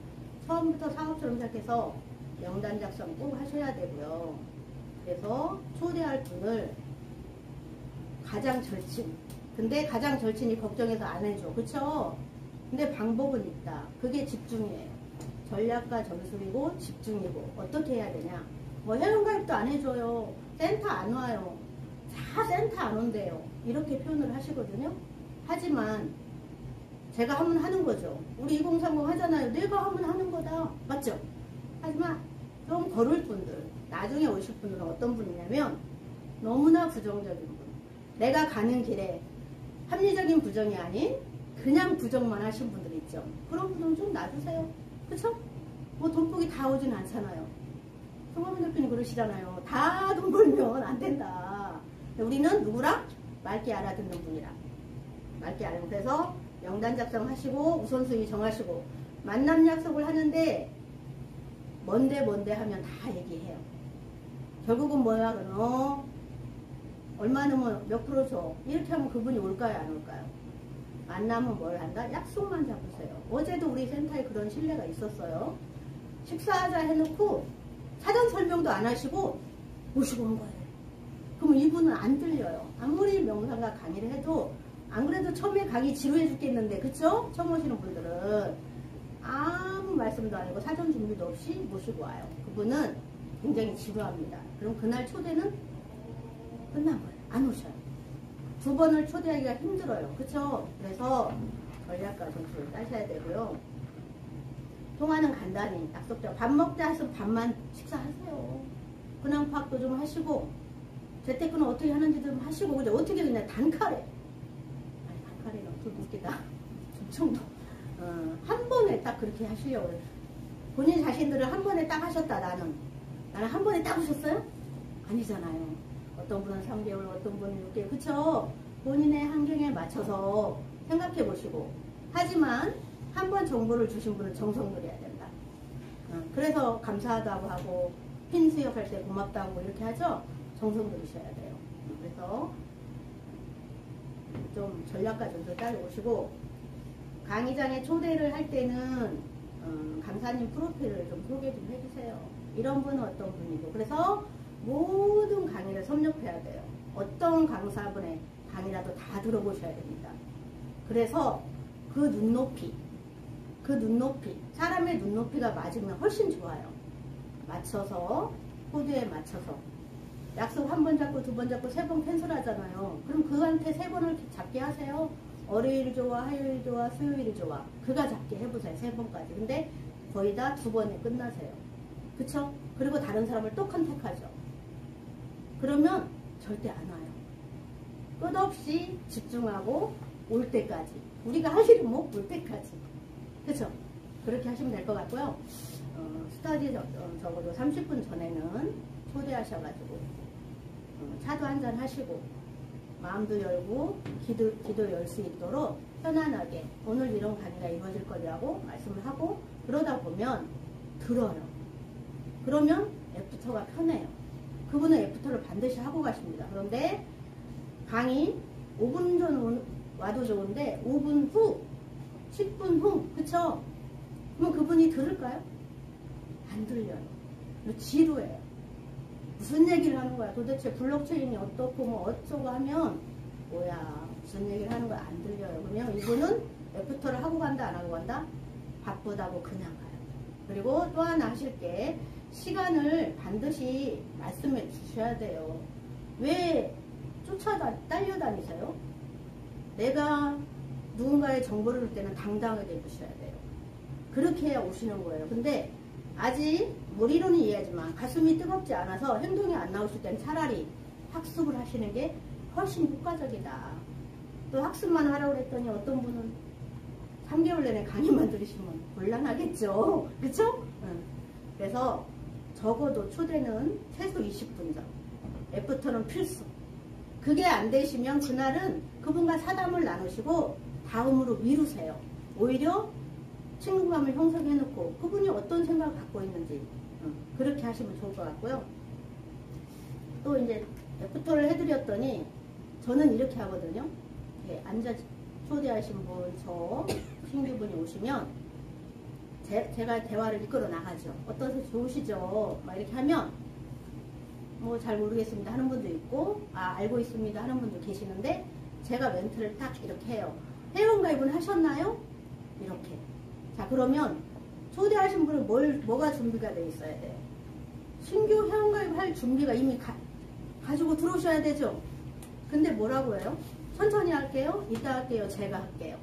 처음부터 사업처럼 시작해서 명단 작성 꼭 하셔야 되고요. 그래서 초대할 분을 가장 절친. 근데 가장 절친이 걱정해서 안 해줘. 그쵸? 근데 방법은 있다. 그게 집중이에요. 전략과 전술이고 집중이고 어떻게 해야 되냐. 뭐 회원가입도 안 해줘요. 센터 안 와요. 다 센터 안 온대요. 이렇게 표현을 하시거든요. 하지만 제가 하면 하는 거죠. 우리 2030 하잖아요. 내가 하면 하는 거다. 맞죠? 하지만 좀 거를 분들, 나중에 오실 분들은 어떤 분이냐면 너무나 부정적인 분. 내가 가는 길에 합리적인 부정이 아닌 그냥 부정만 하신 분들 있죠. 그런 분들은 좀 놔두세요. 그쵸? 뭐 돈복이 다 오진 않잖아요. 송하민 대표님 그러시잖아요. 다 돈 벌면 안 된다. 우리는 누구랑? 맑게 알아듣는 분이랑. 맑게 알아듣는. 그래서 명단 작성하시고 우선순위 정하시고 만남 약속을 하는데 뭔데 하면 다 얘기해요. 결국은 뭐야? 그럼 얼마 넣으면 몇 프로 줘? 이렇게 하면 그분이 올까요 안 올까요? 만나면 뭘 한다? 약속만 잡으세요. 어제도 우리 센터에 그런 신뢰가 있었어요. 식사하자 해놓고 사전 설명도 안 하시고 모시고 온 거예요. 그럼 이분은 안 들려요. 아무리 명상과 강의를 해도 안 그래도 처음에 강의 지루해 죽겠는데 그쵸? 처음 오시는 분들은 아무 말씀도 안 하고 사전 준비도 없이 모시고 와요. 그분은 굉장히 지루합니다. 그럼 그날 초대는 끝난 거예요. 안 오셔요. 두 번을 초대하기가 힘들어요. 그쵸? 그래서 전략과 전술을 따셔야 되고요. 통화는 간단히 약속대로 밥 먹자 해서 밥만 식사하세요. 근황 파악도 좀 하시고 재테크는 어떻게 하는지 좀 하시고 근데 어떻게 그냥 단칼에 아니 단칼에는 좀 웃기다. 좀 정도 한 번에 딱 그렇게 하시려고 해요. 본인 자신들을 한 번에 딱 하셨다. 나는 한 번에 딱 하셨어요? 아니잖아요. 어떤 분은 3개월, 어떤 분은 6개월. 그쵸? 본인의 환경에 맞춰서 생각해 보시고. 하지만 한 번 정보를 주신 분은 정성 들여야 된다. 그래서 감사하다고 하고 핀 수역할 때 고맙다고 이렇게 하죠? 정성 들이셔야 돼요. 그래서 좀 전략과 전술 따라오시고 강의장에 초대를 할 때는 강사님 프로필을 좀 소개 좀 해주세요. 이런 분은 어떤 분이고. 그래서 모든 강의를 섭렵해야 돼요. 어떤 강사분의 강의라도 다 들어보셔야 됩니다. 그래서 그 눈높이, 사람의 눈높이가 맞으면 훨씬 좋아요. 맞춰서, 코드에 맞춰서. 약속 한 번 잡고, 두 번 잡고, 세 번 캔슬 하잖아요. 그럼 그한테 세 번을 잡게 하세요. 월요일 좋아, 화요일 좋아, 수요일 좋아. 그가 잡게 해보세요. 세 번까지. 근데 거의 다 두 번에 끝나세요. 그쵸? 그리고 다른 사람을 또 컨택하죠. 그러면 절대 안 와요. 끝없이 집중하고 올 때까지. 우리가 할 일은 뭐 올 때까지. 그쵸? 그렇게 하시면 될 것 같고요. 스터디 적어도 30분 전에는 초대하셔가지고 차도 한잔 하시고 마음도 열고 기도 열 수 있도록 편안하게 오늘 이런 강의가 이루어질 거라고 말씀을 하고 그러다 보면 들어요. 그러면 애프터가 편해요. 그분은 애프터를 반드시 하고 가십니다. 그런데 강의 5분 전 와도 좋은데 5분 후, 10분 후, 그쵸? 그럼 그분이 들을까요? 안 들려요. 지루해요. 무슨 얘기를 하는 거야? 도대체 블록체인이 어떻고 뭐 어쩌고 하면 뭐야 무슨 얘기를 하는 거야? 안 들려요. 그러면 이분은 애프터를 하고 간다 안 하고 간다? 바쁘다고 그냥 가요. 그리고 또 하나 하실 게 시간을 반드시 말씀해 주셔야 돼요. 왜 딸려다니세요? 내가 누군가의 정보를 줄 때는 당당하게 해주셔야 돼요. 그렇게 해야 오시는 거예요. 근데 아직 머리로는 이해하지만 가슴이 뜨겁지 않아서 행동이 안 나오실 때는 차라리 학습을 하시는 게 훨씬 효과적이다. 또 학습만 하라고 그랬더니 어떤 분은 3개월 내내 강의만 들으시면 곤란하겠죠. 그쵸? 그래서 적어도 초대는 최소 20분 전, 애프터는 필수. 그게 안 되시면 그날은 그분과 사담을 나누시고 다음으로 미루세요. 오히려 친구감을 형성해놓고 그분이 어떤 생각을 갖고 있는지 그렇게 하시면 좋을 것 같고요. 또 이제 애프터를 해드렸더니 저는 이렇게 하거든요. 앉아 초대하신 분, 저 신규분이 오시면 제가 대화를 이끌어 나가죠. 어떠세요? 좋으시죠? 막 이렇게 하면 뭐 잘 모르겠습니다 하는 분도 있고 알고 있습니다 하는 분도 계시는데 제가 멘트를 딱 이렇게 해요. 회원가입은 하셨나요? 이렇게. 자, 그러면 초대하신 분은 뭐가 준비가 돼 있어야 돼요? 신규 회원가입 할 준비가 이미 가지고 들어오셔야 되죠. 근데 뭐라고 해요? 천천히 할게요. 이따 할게요. 제가 할게요.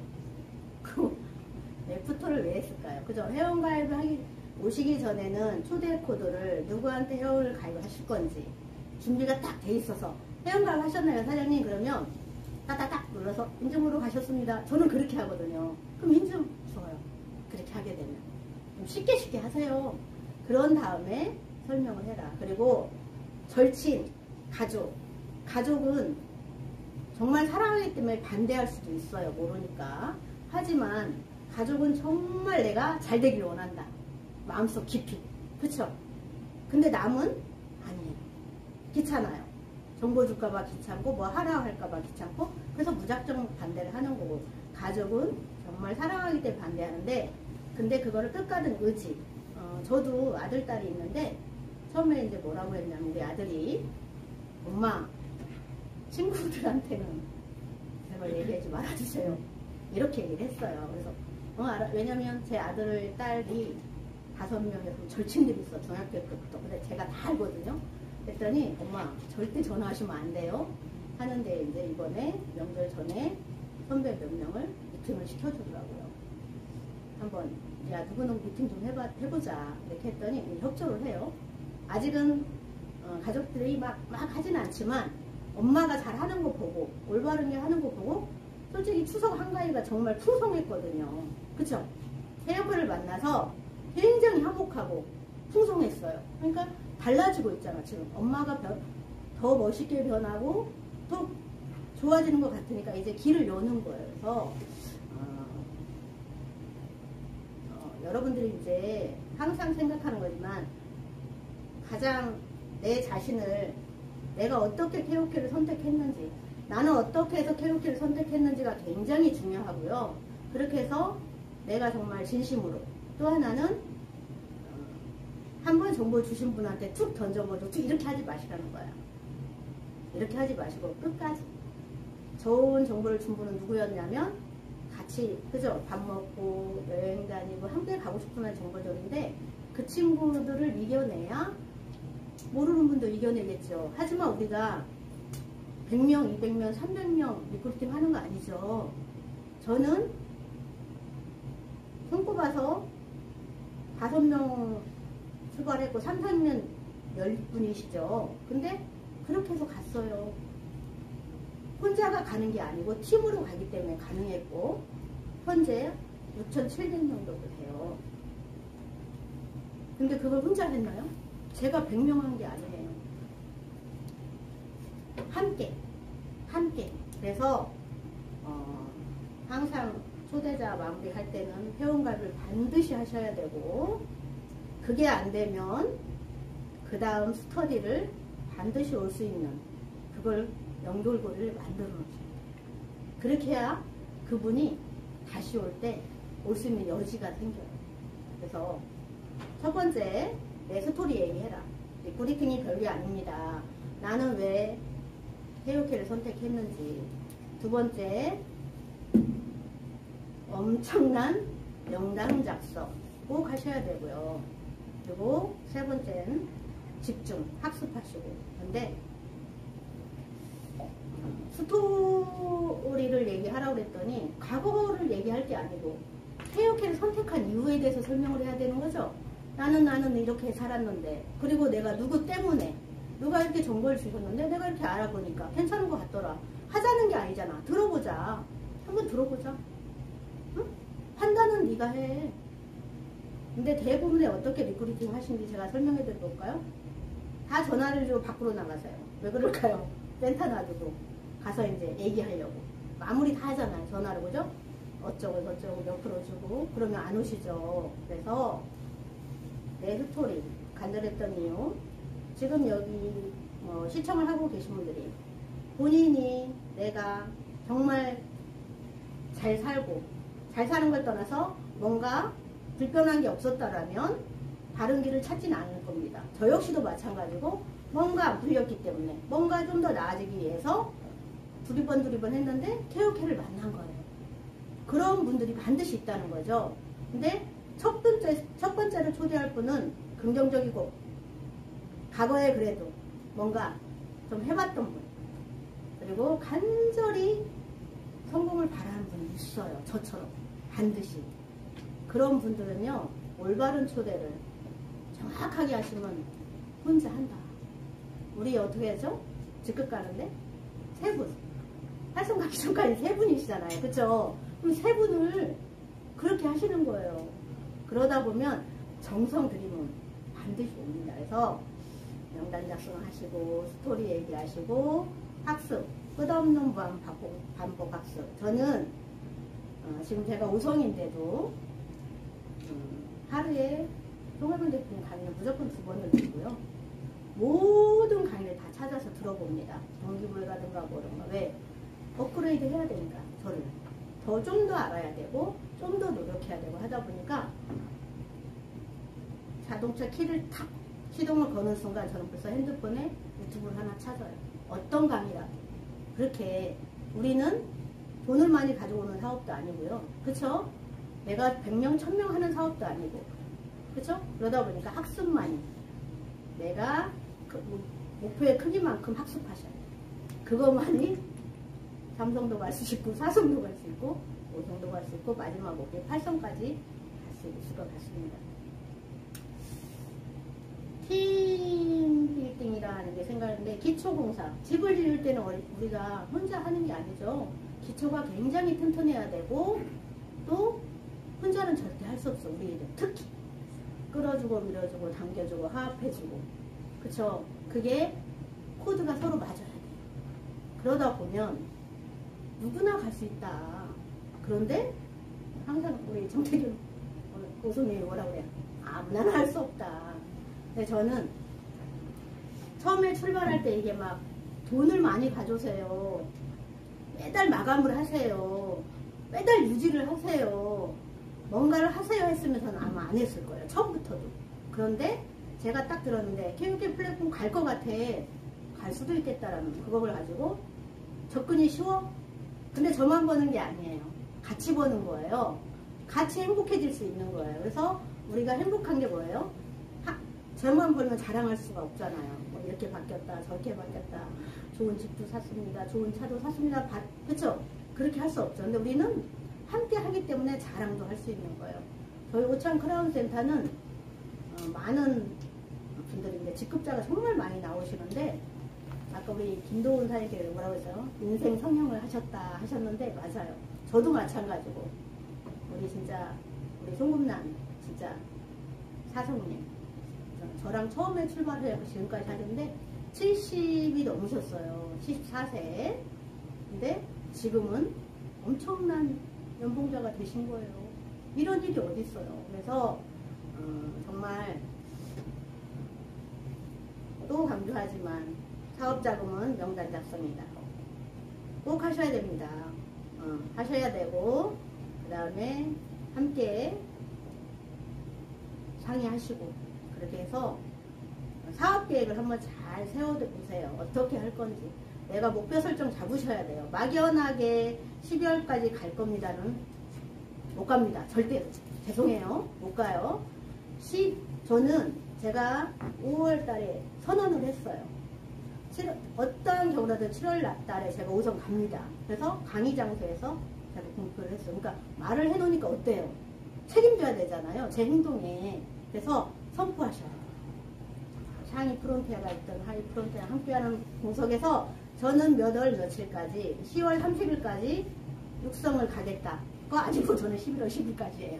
그 애프터를 왜 했을까요? 그죠? 회원가입을 오시기 전에는 초대 코드를 누구한테 회원을 가입하실 건지 준비가 딱 돼 있어서 회원가입 하셨나요 사장님? 그러면 따따딱 눌러서 인증으로 가셨습니다. 저는 그렇게 하거든요. 그럼 인증 좋아요. 그렇게 하게 되면 좀 쉽게 하세요. 그런 다음에 설명을 해라. 그리고 절친, 가족은 정말 사랑하기 때문에 반대할 수도 있어요. 모르니까. 하지만 가족은 정말 내가 잘 되길 원한다. 마음속 깊이. 그쵸? 근데 남은 아니에요. 귀찮아요. 정보 줄까봐 귀찮고 뭐 하라 할까봐 귀찮고 그래서 무작정 반대를 하는 거고 가족은 정말 사랑하기 때문에 반대하는데 근데 그거를 끝까지 의지. 저도 아들, 딸이 있는데 처음에 이제 뭐라고 했냐면 우리 아들이 엄마 친구들한테는 제발 얘기하지 말아주세요. 이렇게 얘기를 했어요. 그래서 왜냐면 제 아들, 딸이 5명에서 절친들이 있어. 중학교 때부터. 근데 제가 다 알거든요. 그랬더니 엄마 절대 전화하시면 안 돼요. 하는데 이제 이번에 명절 전에 선배 몇 명을 미팅을 시켜주더라고요. 한번 야 누구는 미팅 좀 해보자 이렇게 했더니 협조를 해요. 아직은 가족들이 막 하진 않지만 엄마가 잘 하는 거 보고 올바르게 하는 거 보고 솔직히 추석 한가위가 정말 풍성했거든요. 그쵸? 태엽을 만나서 굉장히 화목하고 풍성했어요. 그러니까 달라지고 있잖아. 지금 엄마가 더 멋있게 변하고 더 좋아지는 것 같으니까 이제 길을 여는 거예요. 그래서 여러분들이 이제 항상 생각하는 거지만 가장 내 자신을 내가 어떻게 KOK를 선택했는지 나는 어떻게 해서 KOK를 선택했는지가 굉장히 중요하고요. 그렇게 해서 내가 정말 진심으로 또 하나는 한 번 정보 주신 분한테 툭 던져버리고 툭 이렇게 하지 마시라는 거야. 이렇게 하지 마시고 끝까지 좋은 정보를 준 분은 누구였냐면 같이 그죠? 밥 먹고 여행 다니고 함께 가고 싶은 정보들인데 그 친구들을 이겨내야 모르는 분도 이겨내겠죠. 하지만 우리가 100명, 200명, 300명 리크루팅 하는 거 아니죠. 저는 손꼽아서 5명 출발했고 3, 4년 10분이시죠. 근데 그렇게 해서 갔어요. 혼자가 가는 게 아니고 팀으로 가기 때문에 가능했고 현재 6,700명 정도 돼요. 근데 그걸 혼자 했나요? 제가 100명 한 게 아니에요. 함께. 그래서 항상 초대자 마무리할 때는 회원가입을 반드시 하셔야 되고 그게 안 되면 그 다음 스터디를 반드시 올 수 있는 그걸 연결고리를 만들어 놓으셔야 돼요. 그렇게 해야 그분이 다시 올 때 올 수 있는 여지가 생겨요. 그래서 첫 번째 내 스토리 얘기해라. 리크루팅이 별게 아닙니다. 나는 왜 KOK를 선택했는지. 두 번째 엄청난 명당 작성. 꼭 하셔야 되고요. 그리고 세 번째는 집중, 학습하시고. 근데 스토리를 얘기하라고 그랬더니 과거를 얘기할 게 아니고 KOK를 선택한 이유에 대해서 설명을 해야 되는 거죠. 나는 이렇게 살았는데, 그리고 내가 누구 때문에, 누가 이렇게 정보를 주셨는데 내가 이렇게 알아보니까 괜찮은 것 같더라. 하자는 게 아니잖아. 들어보자. 한번 들어보자. 응? 판단은 네가 해. 근데 대부분에 어떻게 리크루팅 하시는지 제가 설명해 드려볼까요? 다 전화를 주고 밖으로 나가세요. 왜 그럴까요? 센터 놔두고 가서 이제 얘기하려고. 마무리 다 하잖아요. 전화로. 그죠? 어쩌고 저쩌고 몇 프로 주고 그러면 안 오시죠. 그래서 내 스토리 간절했던 이유, 지금 여기 시청을 하고 계신 분들이 본인이 내가 정말 잘 살고, 잘 사는 걸 떠나서 뭔가 불편한 게 없었다라면 다른 길을 찾진 않을 겁니다. 저 역시도 마찬가지고 뭔가 안 풀렸기 때문에 뭔가 좀 더 나아지기 위해서 두리번 했는데 KOK를 만난 거예요. 그런 분들이 반드시 있다는 거죠. 근데 첫 번째로 초대할 분은 긍정적이고 과거에 그래도 뭔가 좀 해봤던 분, 그리고 간절히 성공을 바라는 분이 있어요. 저처럼 반드시. 그런 분들은요, 올바른 초대를 정확하게 하시면 혼자 한다. 우리 어떻게 하죠? 즉급 가는데 세 분, 활성 가기 전까지 세 분이시잖아요. 그쵸? 그럼 세 분을 그렇게 하시는 거예요. 그러다 보면 정성 들이면 반드시 옵니다. 그래서 명단 작성하시고 스토리 얘기하시고 학습, 끝없는 반복 학습. 저는 지금 제가 5성인데도 하루에 송혜근 대표님 강의는 무조건 2번을 듣고요. 모든 강의를 다 찾아서 들어봅니다. 동기부여라든가 뭐든가. 왜? 업그레이드 해야 되니까 저를 좀 더 알아야 되고 좀 더 노력해야 되고 하다 보니까 자동차 키를 탁 시동을 거는 순간 저는 벌써 핸드폰에 유튜브를 하나 찾아요. 어떤 강의라도. 그렇게 우리는 돈을 많이 가져오는 사업도 아니고요. 그쵸? 내가 100명, 1000명 하는 사업도 아니고. 그쵸? 그러다 보니까 학습만이. 내가 그 목표의 크기만큼 학습하셔야 돼요. 그것만이 삼성도 갈 수 있고, 사성도 갈 수 있고, 오성도 갈 수 있고, 마지막 목표 8성까지 갈 수 있을 것 같습니다. 팀 빌딩이라는 게 생각하는데, 기초공사. 집을 지을 때는 우리가 혼자 하는 게 아니죠. 기초가 굉장히 튼튼해야 되고, 또 혼자는 절대 할 수 없어. 우리들 특히 끌어주고 밀어주고 당겨주고 화합해주고, 그쵸? 그게 코드가 서로 맞아야 돼요. 그러다 보면 누구나 갈 수 있다. 그런데 항상 우리 정태균 고수님이 뭐라고 그래요? 아무나 할 수 없다. 근데 저는 처음에 출발할 때 이게 막 돈을 많이 가져오세요. 매달 마감을 하세요. 매달 유지를 하세요. 뭔가를 하세요 했으면 저는 아마 안 했을 거예요. 처음부터도. 그런데 제가 딱 들었는데 KOK 플랫폼 갈 것 같아. 갈 수도 있겠다라는 그걸 가지고 접근이 쉬워? 근데 저만 버는 게 아니에요. 같이 버는 거예요. 같이 행복해질 수 있는 거예요. 그래서 우리가 행복한 게 뭐예요? 저만 벌면 자랑할 수가 없잖아요. 뭐 이렇게 바뀌었다, 저렇게 바뀌었다. 좋은 집도 샀습니다. 좋은 차도 샀습니다. 그렇죠? 그렇게 할 수 없죠. 근데 우리는 함께 하기 때문에 자랑도 할 수 있는 거예요. 저희 오창 크라운센터는 많은 분들인데 직급자가 정말 많이 나오시는데, 아까 우리 김도훈 사님께서 뭐라고 했어요? 인생 성형을 하셨다 하셨는데 맞아요. 저도 마찬가지고 우리 송금남 진짜 사성님 저랑 처음에 출발해서 지금까지 하는데 70이 넘으셨어요. 74세. 근데 지금은 엄청난 연봉자가 되신 거예요. 이런 일이 어디 있어요. 그래서 정말 또 강조하지만 사업자금은 명단 작성이다. 꼭 하셔야 됩니다. 하셔야 되고, 그 다음에 함께 상의하시고, 그렇게 해서 사업계획을 한번 잘 세워보세요. 어떻게 할 건지. 내가 목표 설정 잡으셔야 돼요. 막연하게 12월까지 갈 겁니다는 못 갑니다. 절대. 죄송해요. 못 가요. 저는 제가 5월 달에 선언을 했어요. 어떠한 경우라도 7월 달에 제가 우선 갑니다. 그래서 강의 장소에서 제가 공표를 했어요. 그러니까 말을 해놓으니까 어때요? 책임져야 되잖아요. 제 행동에. 그래서 선포하셔야 돼요. 상위 프론티어가 있던 하위 프론티어랑 함께하는 공석에서 저는 몇 월 며칠까지 10월 30일까지 육성을 가겠다. 그거 아니고 저는 11월 10일까지예요.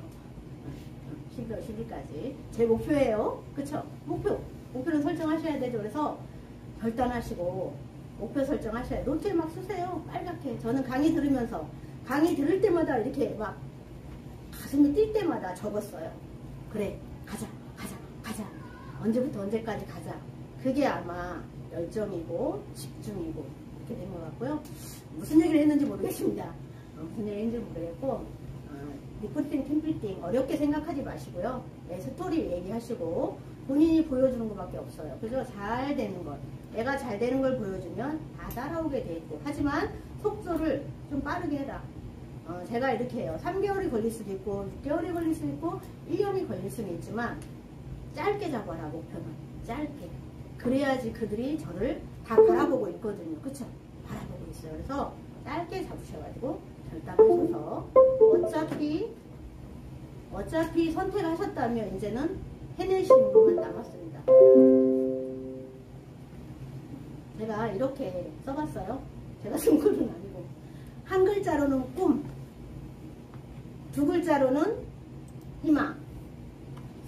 11월 10일까지 제 목표예요. 그쵸? 목표는 설정하셔야 되죠. 그래서 결단하시고 목표 설정하셔야 돼요. 노트에 막 쓰세요. 빨갛게. 저는 강의 들으면서 강의 들을 때마다 이렇게 막 가슴이 뛸 때마다 적었어요. 그래, 가자. 언제부터 언제까지 가자. 그게 아마 열정이고 집중이고 이렇게 된 것 같고요. 무슨 얘기를 했는지 모르겠습니다. 무슨 얘기를 했는지 모르겠고 리포팅, 팀빌딩 어렵게 생각하지 마시고요. 스토리 얘기하시고 본인이 보여주는 것밖에 없어요. 그래서 잘 되는 것, 내가 잘 되는 걸 보여주면 다 따라오게 돼 있고, 하지만 속도를 좀 빠르게 해라. 제가 이렇게 해요. 3개월이 걸릴 수도 있고 6개월이 걸릴 수도 있고 1년이 걸릴 수는 있지만 짧게 잡아라. 목표는 짧게. 그래야지 그들이 저를 다 바라보고 있거든요. 그쵸? 바라보고 있어요. 그래서 짧게 잡으셔가지고 결단하셔서 어차피 선택하셨다면 이제는 해내시는 것만 남았습니다. 제가 이렇게 써봤어요. 제가 쓴 글은 아니고. 한 글자로는 꿈, 두 글자로는 희망,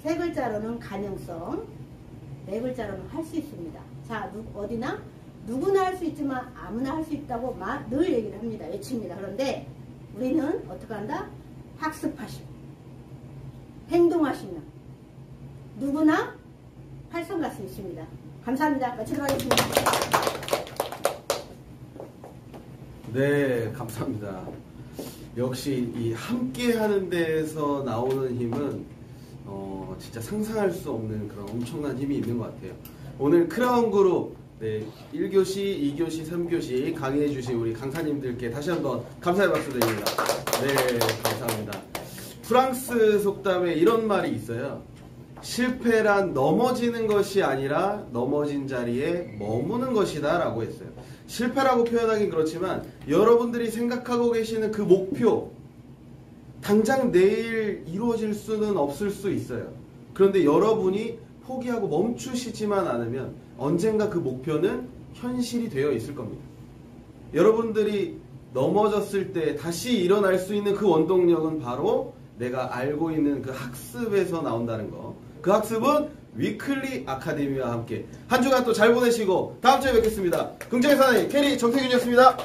세 글자로는 가능성, 네 글자로는 할 수 있습니다. 자, 어디나 누구나 할 수 있지만 아무나 할 수 있다고 늘 얘기를 합니다. 외칩니다. 그런데 우리는 어떻게 한다? 학습하시고 행동하시면 누구나 활성화할 수 있습니다. 감사합니다. 마치도록 하겠습니다. 네, 감사합니다. 역시 이 함께 하는 데에서 나오는 힘은 진짜 상상할 수 없는 그런 엄청난 힘이 있는 것 같아요. 오늘 크라운 그룹 1교시, 2교시, 3교시 강의해 주신 우리 강사님들께 다시 한번 감사의 박수 드립니다. 네, 감사합니다. 프랑스 속담에 이런 말이 있어요. 실패란 넘어지는 것이 아니라 넘어진 자리에 머무는 것이다 라고 했어요. 실패라고 표현하긴 그렇지만 여러분들이 생각하고 계시는 그 목표, 당장 내일 이루어질 수는 없을 수 있어요. 그런데 여러분이 포기하고 멈추시지만 않으면 언젠가 그 목표는 현실이 되어 있을 겁니다. 여러분들이 넘어졌을 때 다시 일어날 수 있는 그 원동력은 바로 내가 알고 있는 그 학습에서 나온다는 거. 그 학습은 위클리 아카데미와 함께 한 주간 또 잘 보내시고 다음 주에 뵙겠습니다. 긍정의 사나이 캐리 정태균이었습니다.